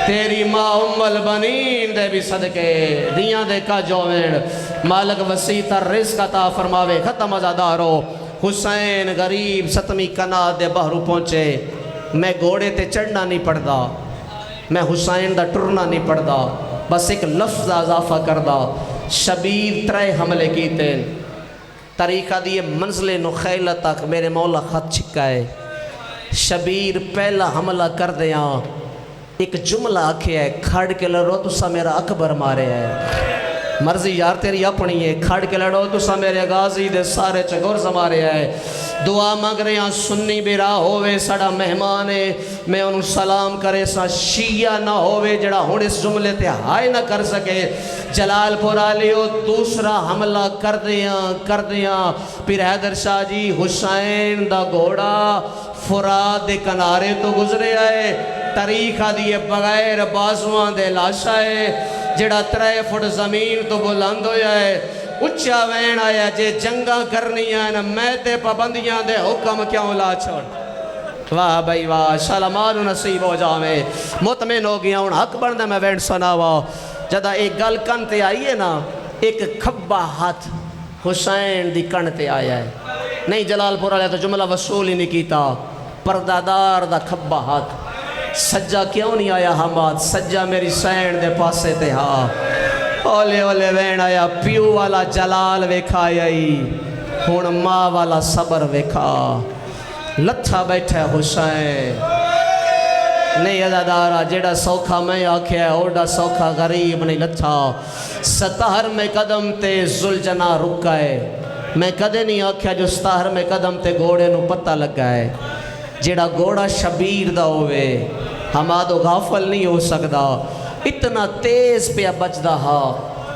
تیری ماں ام البنین دے بھی صدقے، دیاں دے کا جوویں، مالک وسیع تر رزق عطا فرماوے، ختم ازادارو، حسین غریب ستمی کنات دے بہرو پہنچے، میں گھوڑے تے چڑھنا نہیں پڑدا، میں حسین دا ٹرنا نہیں پڑدا، بس ایک لفظ اضافہ کردہ، شبیر 3 حملے کیتے، طریقہ دیئے منزل نخیلہ تک میرے مولا خط چھکا ہے، شبیر پہلا حملہ کر دیاں، ایک جملہ آکھے ہے، کھڑ کے لڑو تو سا میرا اکبر مارے ہے، مرضی یار تیری اپنی ہے، کھڑ کے لڑو تو سا میرے غازی دے سارے چگور زمارے ہے، دعا مانگ رہے ہیں سنی بیرا ہوئے ساڑا مہمان ہے، میں انہوں سلام کرے سا شیعہ نہ ہوئے جڑا ہون اس جملے تے ہائے نہ کر سکے، جلال پورا لیو دوسرا حملہ کر دیاں، پھر حیدر شاہ جی حسین دا گھوڑا فرات دے کنارے تو گزرے آئے، طریقہ دیئے بغیر بازوان دے لاشا ہے، جڑا 3 فٹ زمین تو بلند ہویا ہے، اچھا وین آیا جے جنگا کرنی ہے میں تے پابندیاں دے حکم کیوں لا چھوڑ، واہ بھائی واہ شالمانو نصیب ہو جاویں، مطمئن ہو گیا ہوں حق بندہ میں وین سناوا، جدہ ایک گل کن تے آئی ہے نا، ایک کھبا ہاتھ حسین دی کن تے آیا ہے، نہیں جلال پورا لیا تو جملہ وصول ہی نہیں کیتا، پردادار دا کھبا ہاتھ، سجا کیوں نہیں آیا حماد، سجا میری سین دے پاسے تے ہاں، اولے اولے وین آیا، پیو والا جلال ویکھا آئی، ہون ماں والا صبر ویکھا، لتھا بیٹھا حسین، نہیں ازادارہ جیڑا سوکھا میں آکھیا ہے اوڑا سوکھا غریب نہیں لتھا، 17 میں قدم تے زلجنا رکا ہے، میں کدے نہیں آکھیا جو 17 میں قدم تے گھوڑے نو پتہ لگا ہے، جیڑا گھوڑا شبیر دا ہوئے، ہمادو غافل نہیں ہو سکدا، اتنا تیز پہ بچدا ہا،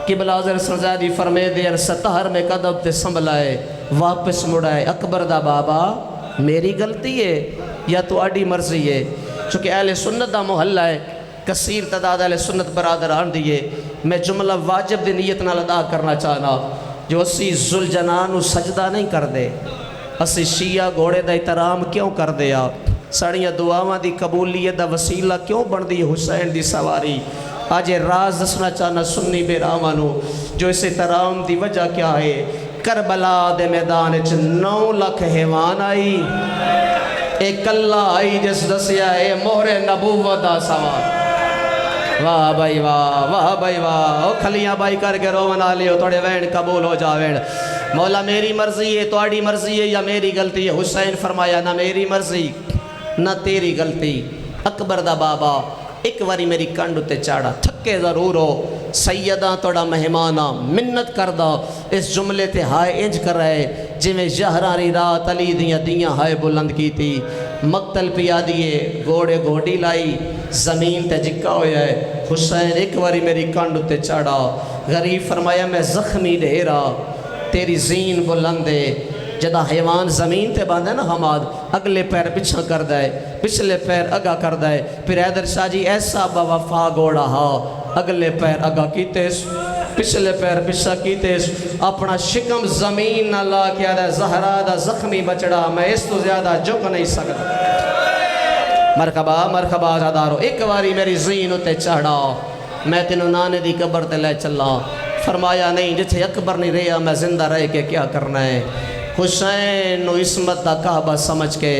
قبلہ حضرت سرزادی فرمے دے 17 میں قدم تے سنبھلائے، واپس مڑائے، اکبر دا بابا میری غلطی ہے یا تو آڈی مرضی ہے، چونکہ اہل سنت دا محلہ ہے، کثیر تعداد اہل سنت برادران دیئے، میں جملہ واجب دی نیت نہ ادا کرنا چاہنا، جو اسی ذوالجنان سجدہ نہیں کر دے، اسی شیعہ گھوڑے دا احترام کیوں کر دیا، ساڑیاں دعاواں دی قبولیت دا وسیلہ کیوں بن دی حسین دی سواری، آج راز دسنا چاہنا سنی بیراوانو، جو اس احترام دی وجہ کیا ہے، کربلا دے میدان 9 لاکھ حیوان آئی، ایک اللہ آئی جس دسیا ہے مہر نبوت دا سوار، واہ بھائی واہ، او کھلیاں بھائی کر کے رو منا لیو توڑے وین قبول ہو جاوین، مولا میری مرضی ہے تو آڑی مرضی ہے یا میری غلطی ہے، حسین فرمایا نہ میری مرضی نہ تیری غلطی، اکبر دا بابا ایک واری میری کنڈ تے چاڑا، تھکے ضرور ہو سیدہ توڑا مہمانہ منت کردہ، اس جملے تے ہائے انج کر رہے جویں جہراری رات علی دیاں ہائے بلند کی تھی، مقتل پیا دیئے گھوڑے گھوڑی لائی، زمین تے جکا ہویا ہے، حسین ایک واری میری کنڈ تے چاڑا، غریب فرمایا میں زخمی ڈھیرا، تیری زین بلندے، جدہ حیوان زمین تے باندھے نا حماد، اگلے پیر پچھا کر دائے، پچھلے پیر اگا کر دائے، پھر حیدر شاہ جی ایسا بوفا گوڑا ہا، اگلے پیر اگا کیتیس، پچھلے پیر پچھا کیتیس، اپنا شکم زمین نہ لا کیا دائے، زہرہ دا زخمی بچڑا، میں اس تو زیادہ جھک نہیں سکتا، مرحبا زادارو، ایک واری میری زین تے چڑھا، میں تینوں نانے دی قبر تے لے چلا، فرمایا نہیں جتھے اکبر نہیں رہا میں زندہ رہ کے کیا کرنا ہے، حسین نو عصمت دا کعبہ سمجھ کے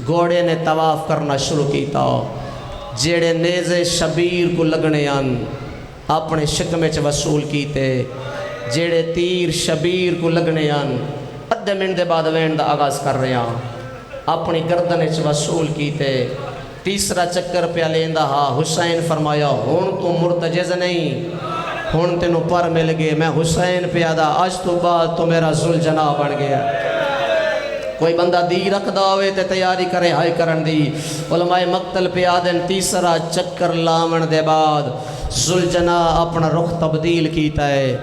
گھوڑے نے طواف کرنا شروع کیتا، جیڑے نیزے شبیر کو لگنے آن اپنے شکمے چ وصول کیتے، جیڑے تیر شبیر کو لگنے آن ادھے منٹ دے بعد وین دا آغاز کر رہے ہیں، اپنی گردن چ وصول کیتے، تیسرا چکر پہ لیندہ ہا، حسین فرمایا ہون تو مرتجز نہیں، ہون تینوں پر مل گئے، میں حسین پیادہ آج تو بعد تو میرا ذوالجناح بن گیا، کوئی بندہ دی رکھدا ہوئے تے تیاری کرے ہائے کرن دی۔ علماء مقتل پہ آدن تیسرا چکر لاون دے بعد ذوالجنا اپنا رخ تبدیل کیتا ہے۔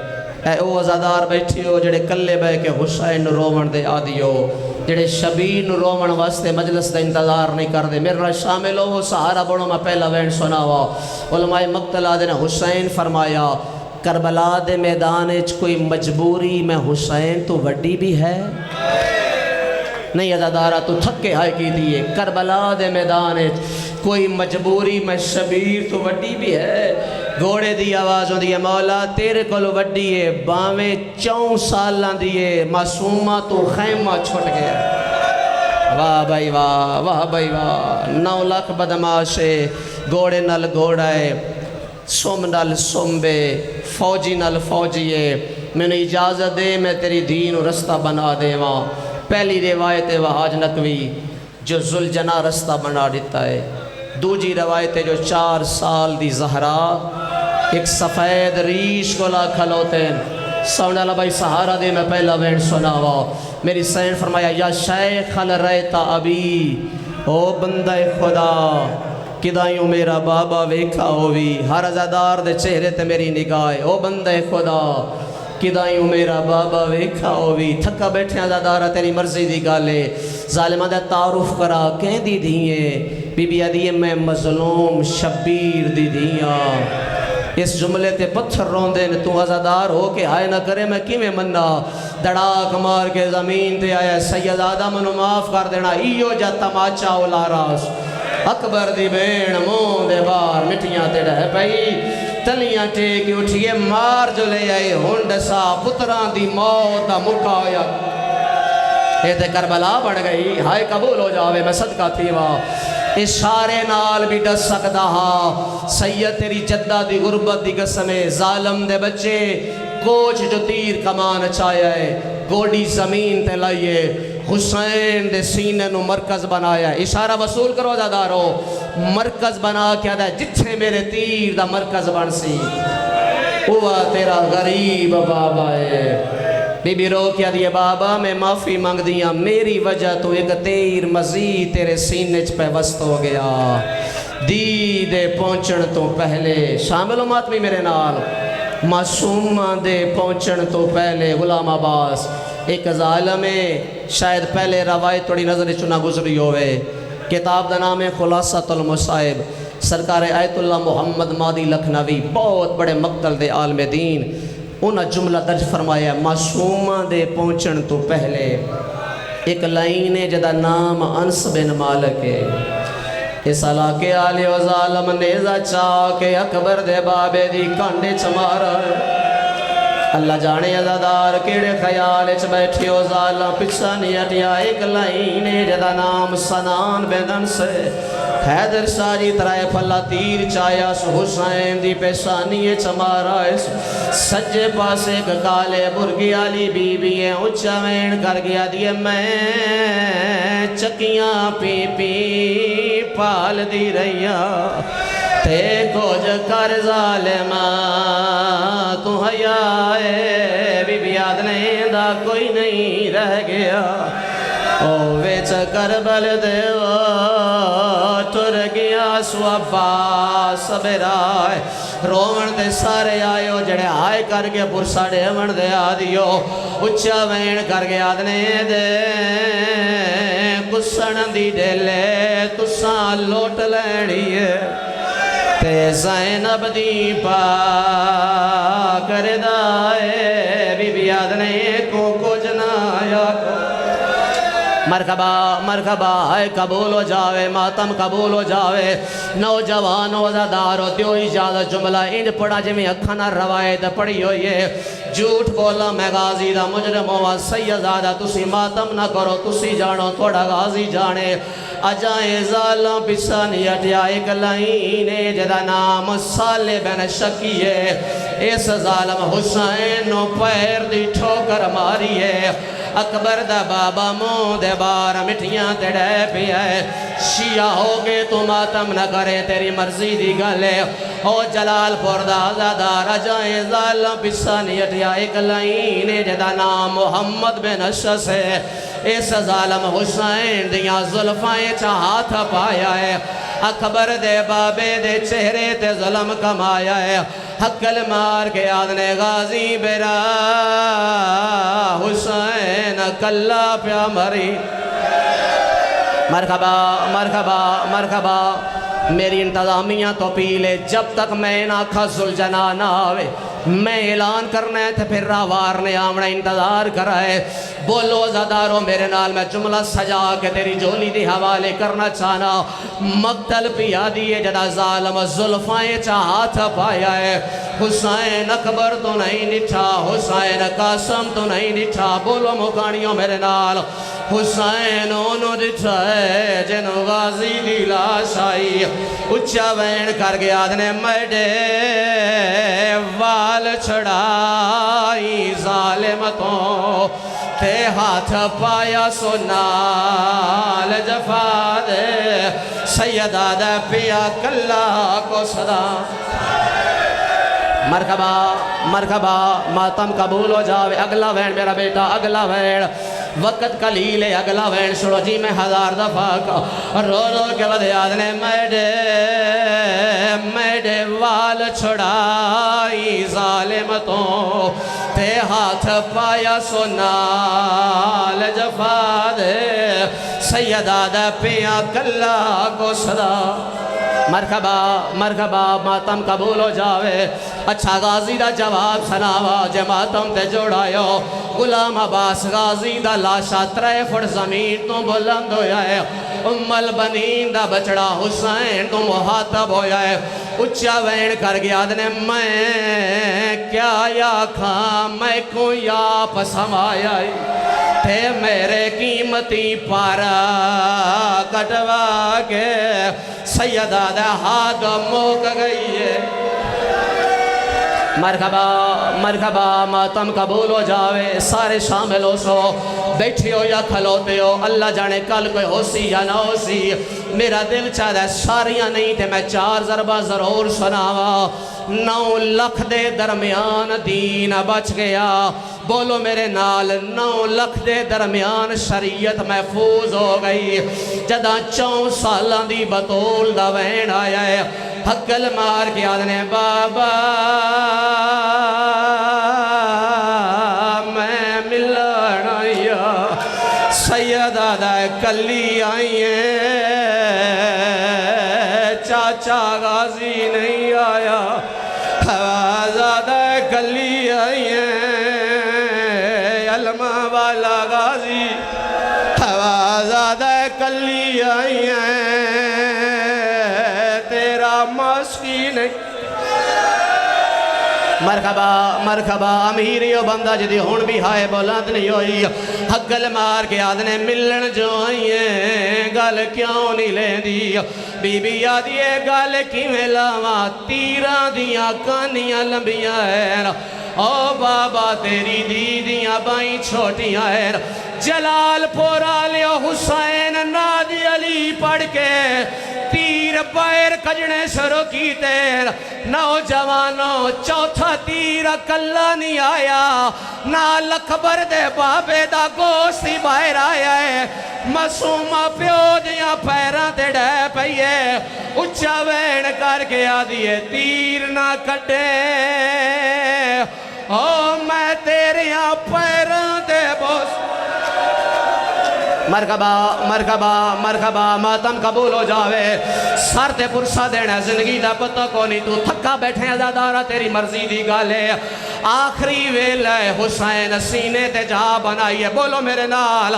اے او عزادار بیٹھی ہو جڑے کلے بے کے حسین رومن دے آدی ہو، جڑے شبیر رومن واسطے مجلس دا انتظار نہیں کر دے، میرے شامل ہو سہارا بڑھو میں پہلا وین سنا ہوا۔ علماء مقتل آدن حسین فرمایا کربلا دے میدان اچ کوئی مجبوری میں حسین تو وڈی بھی ہے نہیں عزادارہ تو تھکے ہائے کی دیئے، کربلا دے میدان کوئی مجبوری میں شبیر تو وڈی بھی ہے۔ گھوڑے دی آوازوں دیئے مولا تیرے کلو وڈی ہے، باویں 4 سالان دیئے معصومہ تو خیمہ چھوٹ گیا۔ واہ بھائی واہ، واہ بھائی واہ، 9 لاکھ بدماشے، گھوڑے نل گھوڑائے، سم نل سمبے، فوجی نل فوجیے، میں نے اجازت دے میں تیری دین و رستہ بنا دے وہاں۔ پہلی روایت وحاج نقوی جو ذوالجنا رستہ بنا دیتا ہے، دوجی روایت جو 4 سال دی زہرا ایک سفید ریش کو لا کھلوتے ہیں۔ سونے اللہ بھائی سہارا دے میں پہلا وینڈ سنا ہوا، میری سین فرمایا یا شیخ الریتا ابی، او بندہ خدا کدائیوں میرا بابا ویکھا ہوئی، ہر عزادار دے چہرے تے میری نگاہ، او بندہ خدا کدائیوں میرا بابا ویکھا ہوئی، تھکا بیٹھے عزادارہ تیری مرضی دی گالے، ظالمہ دے تعارف کرا کہیں دی دیئے، بی بی ادیے میں مظلوم شبیر دی دیاں، اس جملے تے پتھر روندے نے تو عزادار ہو کے ہائے نہ کرے میں کی میں مننا، دڑاک مار کے زمین تے آیا سید آدم انہوں معاف کر دینا، ایو جا تماچا اولا راس، اکبر دی بین مون دے بار مٹیاں تے رہ پئی، تلیاں ٹیک اٹھئے مار جو لے آئے ہنڈ سا پتران دی موت مکا آیا۔ اے تے کربلا بڑھ گئی، ہائے قبول ہو جاوے میں صدقہ تھی وہاں، اشارے نال بھی ڈس سکتا ہاں، سید تیری جدہ دی غربت دی قسمیں، ظالم دے بچے کوچ جو تیر کمان چایا ہے، گوڑی زمین تے لائیے، حسین دے سینے نو مرکز بنایا ہے، اشارہ وصول کرو عزادارو، مرکز بنا کیا دا جتھے میرے تیر دا مرکز بن سی، ہوا تیرا غریب بابا ہے۔ بی بی رو کیا دیئے بابا میں معافی مانگ دیا، میری وجہ تو ایک تیر مزید تیرے سینے چ پہ وسط ہو گیا، دیدے پہنچن تو پہلے، شامل ہو ماتمی میرے نال، معصومہ دے پہنچن تو پہلے، غلام عباس ایک ظالم ہے، شاید پہلے روایت توڑی نظر چنا گزری ہوئے، کتاب دا نام ہے خلاصۃ المصائب، سرکار آیت اللہ محمد مادی لکھنوی بہت بڑے مقتل دے عالم دین، انہاں جملہ درج فرمایا معصومہ دے پہنچن تو پہلے ایک لائن ہے جدا نام انس بن مالک ہے، اس علاقے آلے و ظالم نیزہ چاکے اکبر دے بابے دی کانڈے چمارا، اللہ جانے عزادار کیڑے خیال اچ بیٹھے ہو ظالم پچھا نیٹیا، ایک لائن ہے جدا نام سنان بیدن سے، حیدر ساری ترائے پھلا تیر چایا سو حسین دی پیشانی چمارا، سجے پاسے کالے برگی آلی بی بی اچھا وین کر گیا دیئے میں چکیاں پی پی پال دی رہیا، تے کچھ کر ظالمہ تو حیائے، بی بی آدنے دا کوئی نہیں رہ گیا، او ویچ کربل دیو ٹر گیا سو عباس برائے، رومن دے سارے آئے ہو جڑے آئے کر کے پرسا ڈیون دے آدیو، اچھا وین کر کے آدنے دے کسن دی ڈیلے تساں لوٹ لینیے، تے زینب دی پا کردائے، بی بی آدنے کو جنایا کو، مرحبا مرحبا ہے قبول ہو جاوے، ماتم قبول ہو جاوے، نوجوان عزادارو دیو اجازت جملہ انج پڑھا جمیں اکھانا روایت پڑھی ہوئی ہے، جھوٹ بولا میں غازی دا مجرم ہوا، سیدادہ تسی ماتم نہ کرو، تسی جانو تھوڑا غازی جانے، اجائے ظالم پسانی اٹیا، ایک لائن جدا نام صالح بن شکی ہے، اس ظالم حسین نو پیر دی ٹھوکر ماری ہے اکبر دا بابا منہ دے بار مٹھیاں تے ڈے پیا ہے شیعہ ہو گے تو ماتم نہ کرے تیری مرضی دی گلے او جلال پور دا آزادار جائیں ظالم پسا نیٹیا ایک لائن جدا نام محمد بن اشس ہے اس ظالم حسین دیاں ظلفائیں چاہات پایا ہے اکبر دے بابے دے چہرے تے ظلم کمایا ہے حقل مار کے آدھنے غازی برا حسین کلا پیا مری مرحبا مرحبا مرحبا میری انتظامیہ تو پیلے جب تک میں نہ کھزل جنا نہ آوے میں اعلان کرنا ہے تھے پھر راوار نے آمنا انتظار کرائے بولو زدارو میرے نال میں جملہ سجا کے تیری جولی دی حوالے کرنا چاہنا مقتل پیا دیئے جدا ظالم ظلفائیں چاہات پایا ہے حسین اکبر تو نہیں نٹھا حسین قاسم تو نہیں نٹھا بولو مکانیوں میرے نال حسین انہوں نٹھا ہے جنو غازی دی لاش آئی اچھا وین کر گیا دنے میڈے وال چھڑائی ظالمتوں تے ہاتھ پایا سنال جفا دے سیدہ دے پیا کلا کو صدا مرحبا مرحبا ماتم قبول ہو جاوے اگلا وین میرا بیٹا اگلا وین وقت قلیل ہے اگلا وین شروع جی میں ہزار دفعہ کا رو رو کے ودے آدھنے میڈے وال چھڑائی ظالمتوں تے ہاتھ پایا سنال جفا دے سیدہ دے پیا کلا کو صدا مرحبا مرحبا ماتم قبول ہو جاوے اچھا غازی دا جواب سناوا جے ماتم تے جوڑایو غلام عباس غازی دا لاشا 3 فٹ زمین تو بلند ہویا ہے ام البنین دا بچڑا حسین تو محاطب ہویا ہے اچھا وین کر گیا دنے میں کیا یا کھا میں کو یا پسم آیا تھے میرے قیمتی پارا کٹوا کے سیدہ دے ہاتھ موک گئی ہے مرحبا مرحبا ماتم قبول ہو جاوے سارے شامل ہو سو بیٹھی ہو یا کھلوتے ہو اللہ جانے کل کوئی ہو سی یا نہ ہو سی میرا دل چاہتا ہے ساریاں نہیں تھے میں 4 ضربہ ضرور سناوا 9 لکھ دے درمیان دین بچ گیا بولو میرے نال 9 لکھ دے درمیان شریعت محفوظ ہو گئی جدہ 4 سالان دی بطول دا وین آیا ہے حقل مار کے آدھنے بابا میں ملن آیا سیدہ دے کلی آئی چاچا غازی نہیں آیا حوازادہ کلی آئی علمہ والا غازی حوازادہ کلی آئی تیرا مسکی نہیں مرحبا مرحبا امیریو بندہ جدی ہون بھی ہائے بولاد نہیں ہوئی حقل مار کے آدھنے ملن جو آئیے گل کیوں نہیں لے دی بی بی یادیے گل کی میں لاواں تیران دیاں کانیاں لمبیاں ہیں او بابا تیری دیدیاں بائیں چھوٹیاں ہیں جلال پورا لیو حسین نادی علی پڑھ کے تیر پیر کجنے شروع کی تیر نوجوانوں چوتھا تیر کلا نہیں آیا نال اکبر دے بابے دا گوشتی باہر آیا ہے معصومہ پیو دیاں پیران تے ڈے پئیے اچھا وین کر کے آدھیے تیر نہ کٹے او میں تیریاں پیران تے بوس مرحبا مرحبا مرحبا ماتم قبول ہو جاوے سر تے پرسا دینا زندگی دا پتہ کو نہیں تو تھکا بیٹھے عزادارہ تیری مرضی دی گالے آخری ویلے حسین سینے تے جا بنائیے بولو میرے نال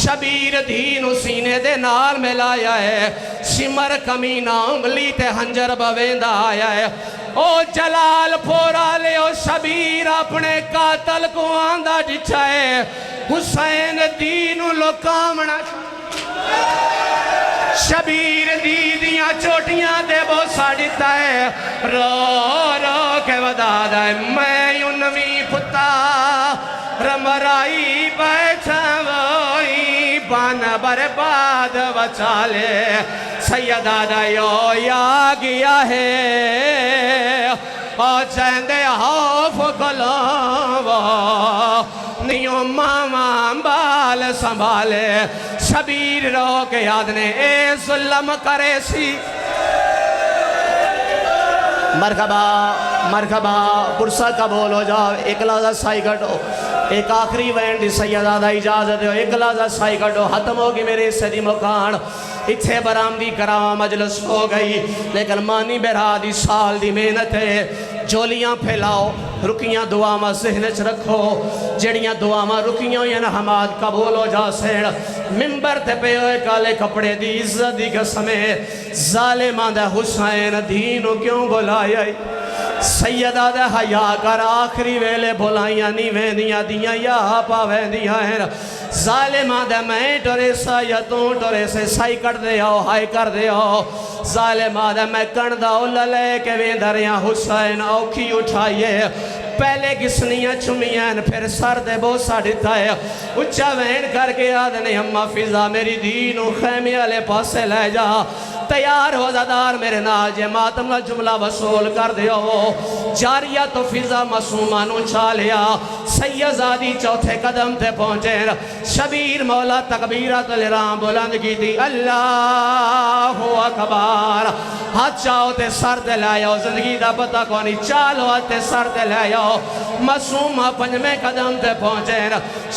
شبیر دین سینے دے نال میں لایا ہے شمر کمینہ انگلی تے ہنجر بویندہ آیا ہے او جلال پورا لے او شبیر اپنے قاتل کو آندہ ڈٹھائے حسین دین لو کامنا شبیر دیدیاں چوٹیاں دے بوسا دیتا ہے رو رو کے ودا دائے میں یونوی پتا رمرائی بیٹھا وہی بان برباد بچالے سیدہ دائیو یا گیا ہے اور چندے حوف کلاوہ نیو ماما بال سنبھالے شبیر رو کے یاد نے اے ظلم کرے سی مرحبا مرحبا پرسا قبول ہو جاؤ ایک لحظہ سائی کٹو ایک آخری وین دی سیدہ دا اجازت ہو ایک لحظہ سائی کٹو ختم ہوگی میرے صدی مکان اتھے برامدی کراما مجلس ہو گئی لیکن مانی برا دی سال دی محنت ہے جولیاں پھیلاؤ رکیاں دعاما ذہنچ رکھو جڑیاں دعاما رکیاں یہ نحماد قبول ہو جا سیڑ ممبر تے پہ ہوئے کالے کپڑے دی عزت دی قسمیں ظالمان دے حسین دینو کیوں بلائی سیدہ دے حیاء کر آخری ویلے بلائیاں نہیں ویندیاں دیاں یا پا ویندیاں ہیں ظالمان دے میں ٹورے سا یا تو ٹورے سے سائی کر دے آؤ ہائی کر دے آؤ ظالمان دے میں کردہ للے کے ویندریاں حسین اوکھی اٹھائیے پہلے گسنیاں چمیاں پھر سر دے بوسا دیتا ہے اچھا وین کر کے آدھنے ہم فضا میری دین و خیمی علی پاسے لے جا تیار ہو زدار میرے ناجے ماتم کا جملہ وصول کر دیو جاریہ تو فضا مسومانوں چالیا سیزادی چوتھے قدم تے پہنچے شبیر مولا تکبیرات الرام بلند کی تھی اللہ اکبر ہاتھ چاہو تے سر تے لائیو زندگی دا پتہ کونی چالو تے سر تے لائیو مسومہ پنجمے قدم تے پہنچے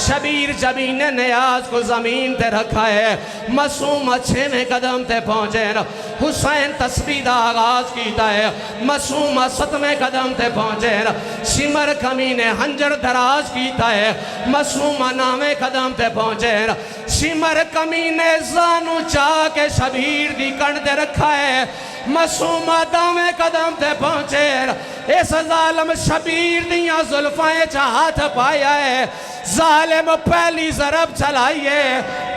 شبیر جبین نیاز کو زمین تے رکھا ہے مسومہ چھویں قدم تے پہنچے حسین تسبیح دا آغاز کیتا ہے مسومہ ستویں قدم تے پہنچے شمر کمینے ہنجر دراز کیتا ہے مسومہ نامے قدم تے پہنچے شمر کمینے زانو چاہ کے شبیر دی کنڈ تے رکھا ہے مسومہ دامے قدم تے پہنچے اس ظالم شبیر دیاں ظلفائیں چاہت پایا ہے ظالم پہلی ضرب چلائیے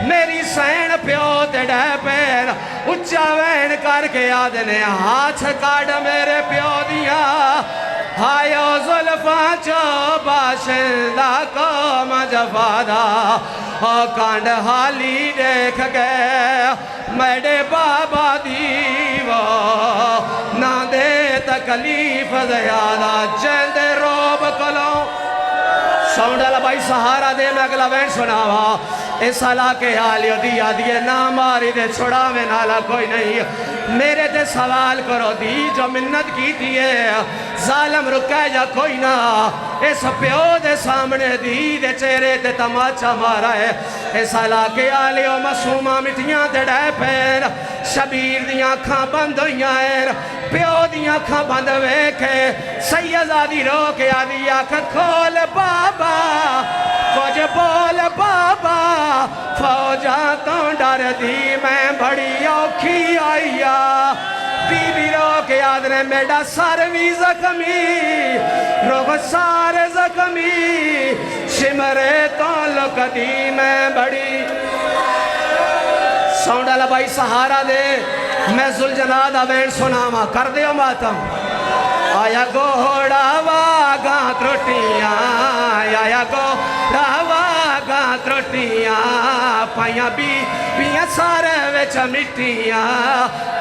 میری سین پیو تے ڈے پیر اچھا وین کر کے آدھنے ہاتھ کاڑ میرے پیو دیا ہائیو ظلفاں چو باشندہ کو مجفادہ کانڈ حالی دیکھ گئے میڈے بابا دیو نہ دے تکلیف زیادہ جلد روب کلوں ساؤنڈالا بھائی سہارا دے میں اگلا وین سناوا اس علاقے آلیو دیا دیئے ناماری دے چھڑا میں نالا کوئی نہیں میرے دے سوال کرو دی جو منت کی دیئے ظالم رکے جا کوئی نہ اس پیو دے سامنے دی دے چہرے دے تماچا مارا ہے اس علاقے آلیو مسومہ مٹیاں دے ڈے پیر شبیر دیاں کھاں بند ہویاں ہے پیو دیاں کھاں بند ویکھے سیزادی رو کے آدھی آکھ کھول بابا کچھ بول بابا فوجا تو ڈر دی میں بڑی اوکھی آئیا بی بی رو کے آدھنے میڈا سار بھی زخمی روگ سار زخمی شمرے تو لک دی میں بڑی ساؤنڈالا بھائی سہارا دے میں زلجنادہ وین سناما کر دیو ماتم آیا گوڑا واگا ترٹیاں آیا گوڑا واگا ترٹیاں پائیاں بیاں سارے ویچ مٹیاں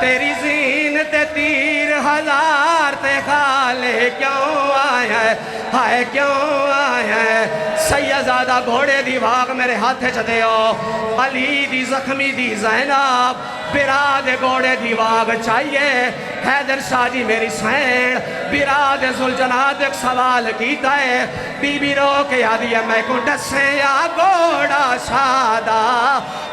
تیری زین تے تیر ہزار تے خالے کیوں آیا ہے ہائے کیوں آیا ہے سیزادہ گھوڑے دی واغ میرے ہاتھے چدے ہو علی دی زخمی دی زینب براد گھوڑے دی واغ چاہیے حیدر شاہ جی میری سین براد زلجناد ایک سوال کیتا ہے بی بی رو کے آدھی ہے میں کو ڈسے یا گھوڑا شادہ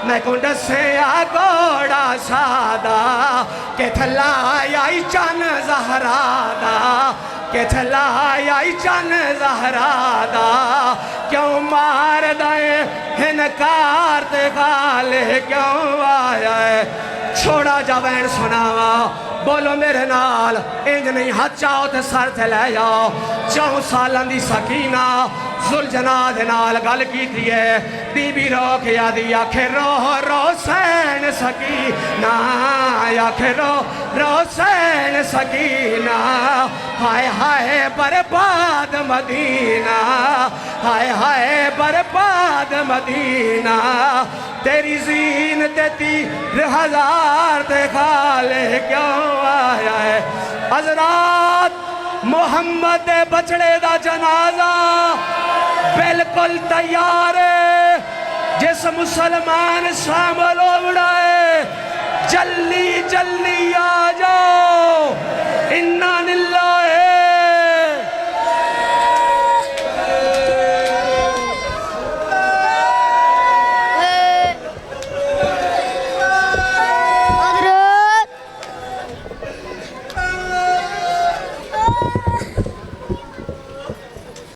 میں کو ڈسے یا گھوڑا شادہ کہ تھلا آئی چن زہرادہ کہ تھلا آئی چن زہرادہ کیوں مار دائیں ہنکار تے غالے کیوں آیا ہے چھوڑا جا وین سناوا بولو میرے نال انج نہیں ہاتھ چاہو تے سر تے لے جاؤ 4 سالان دی سکینہ زلجنا دے نال گل کیتی ہے بی بی رو کے آدھی آکھے رو رو سین سکینہ آکھے رو رو سین سکینہ ہائے ہائے برباد مدینہ ہائے ہائے برباد مدینہ تیری زینت 30,000 تے خالے کیوں آیا ہے حضرات محمد دے بچڑے دا جنازہ بالکل تیار ہے جس مسلمان شامل ہوڑا ہے جلدی جلدی آ جاؤ انا للہ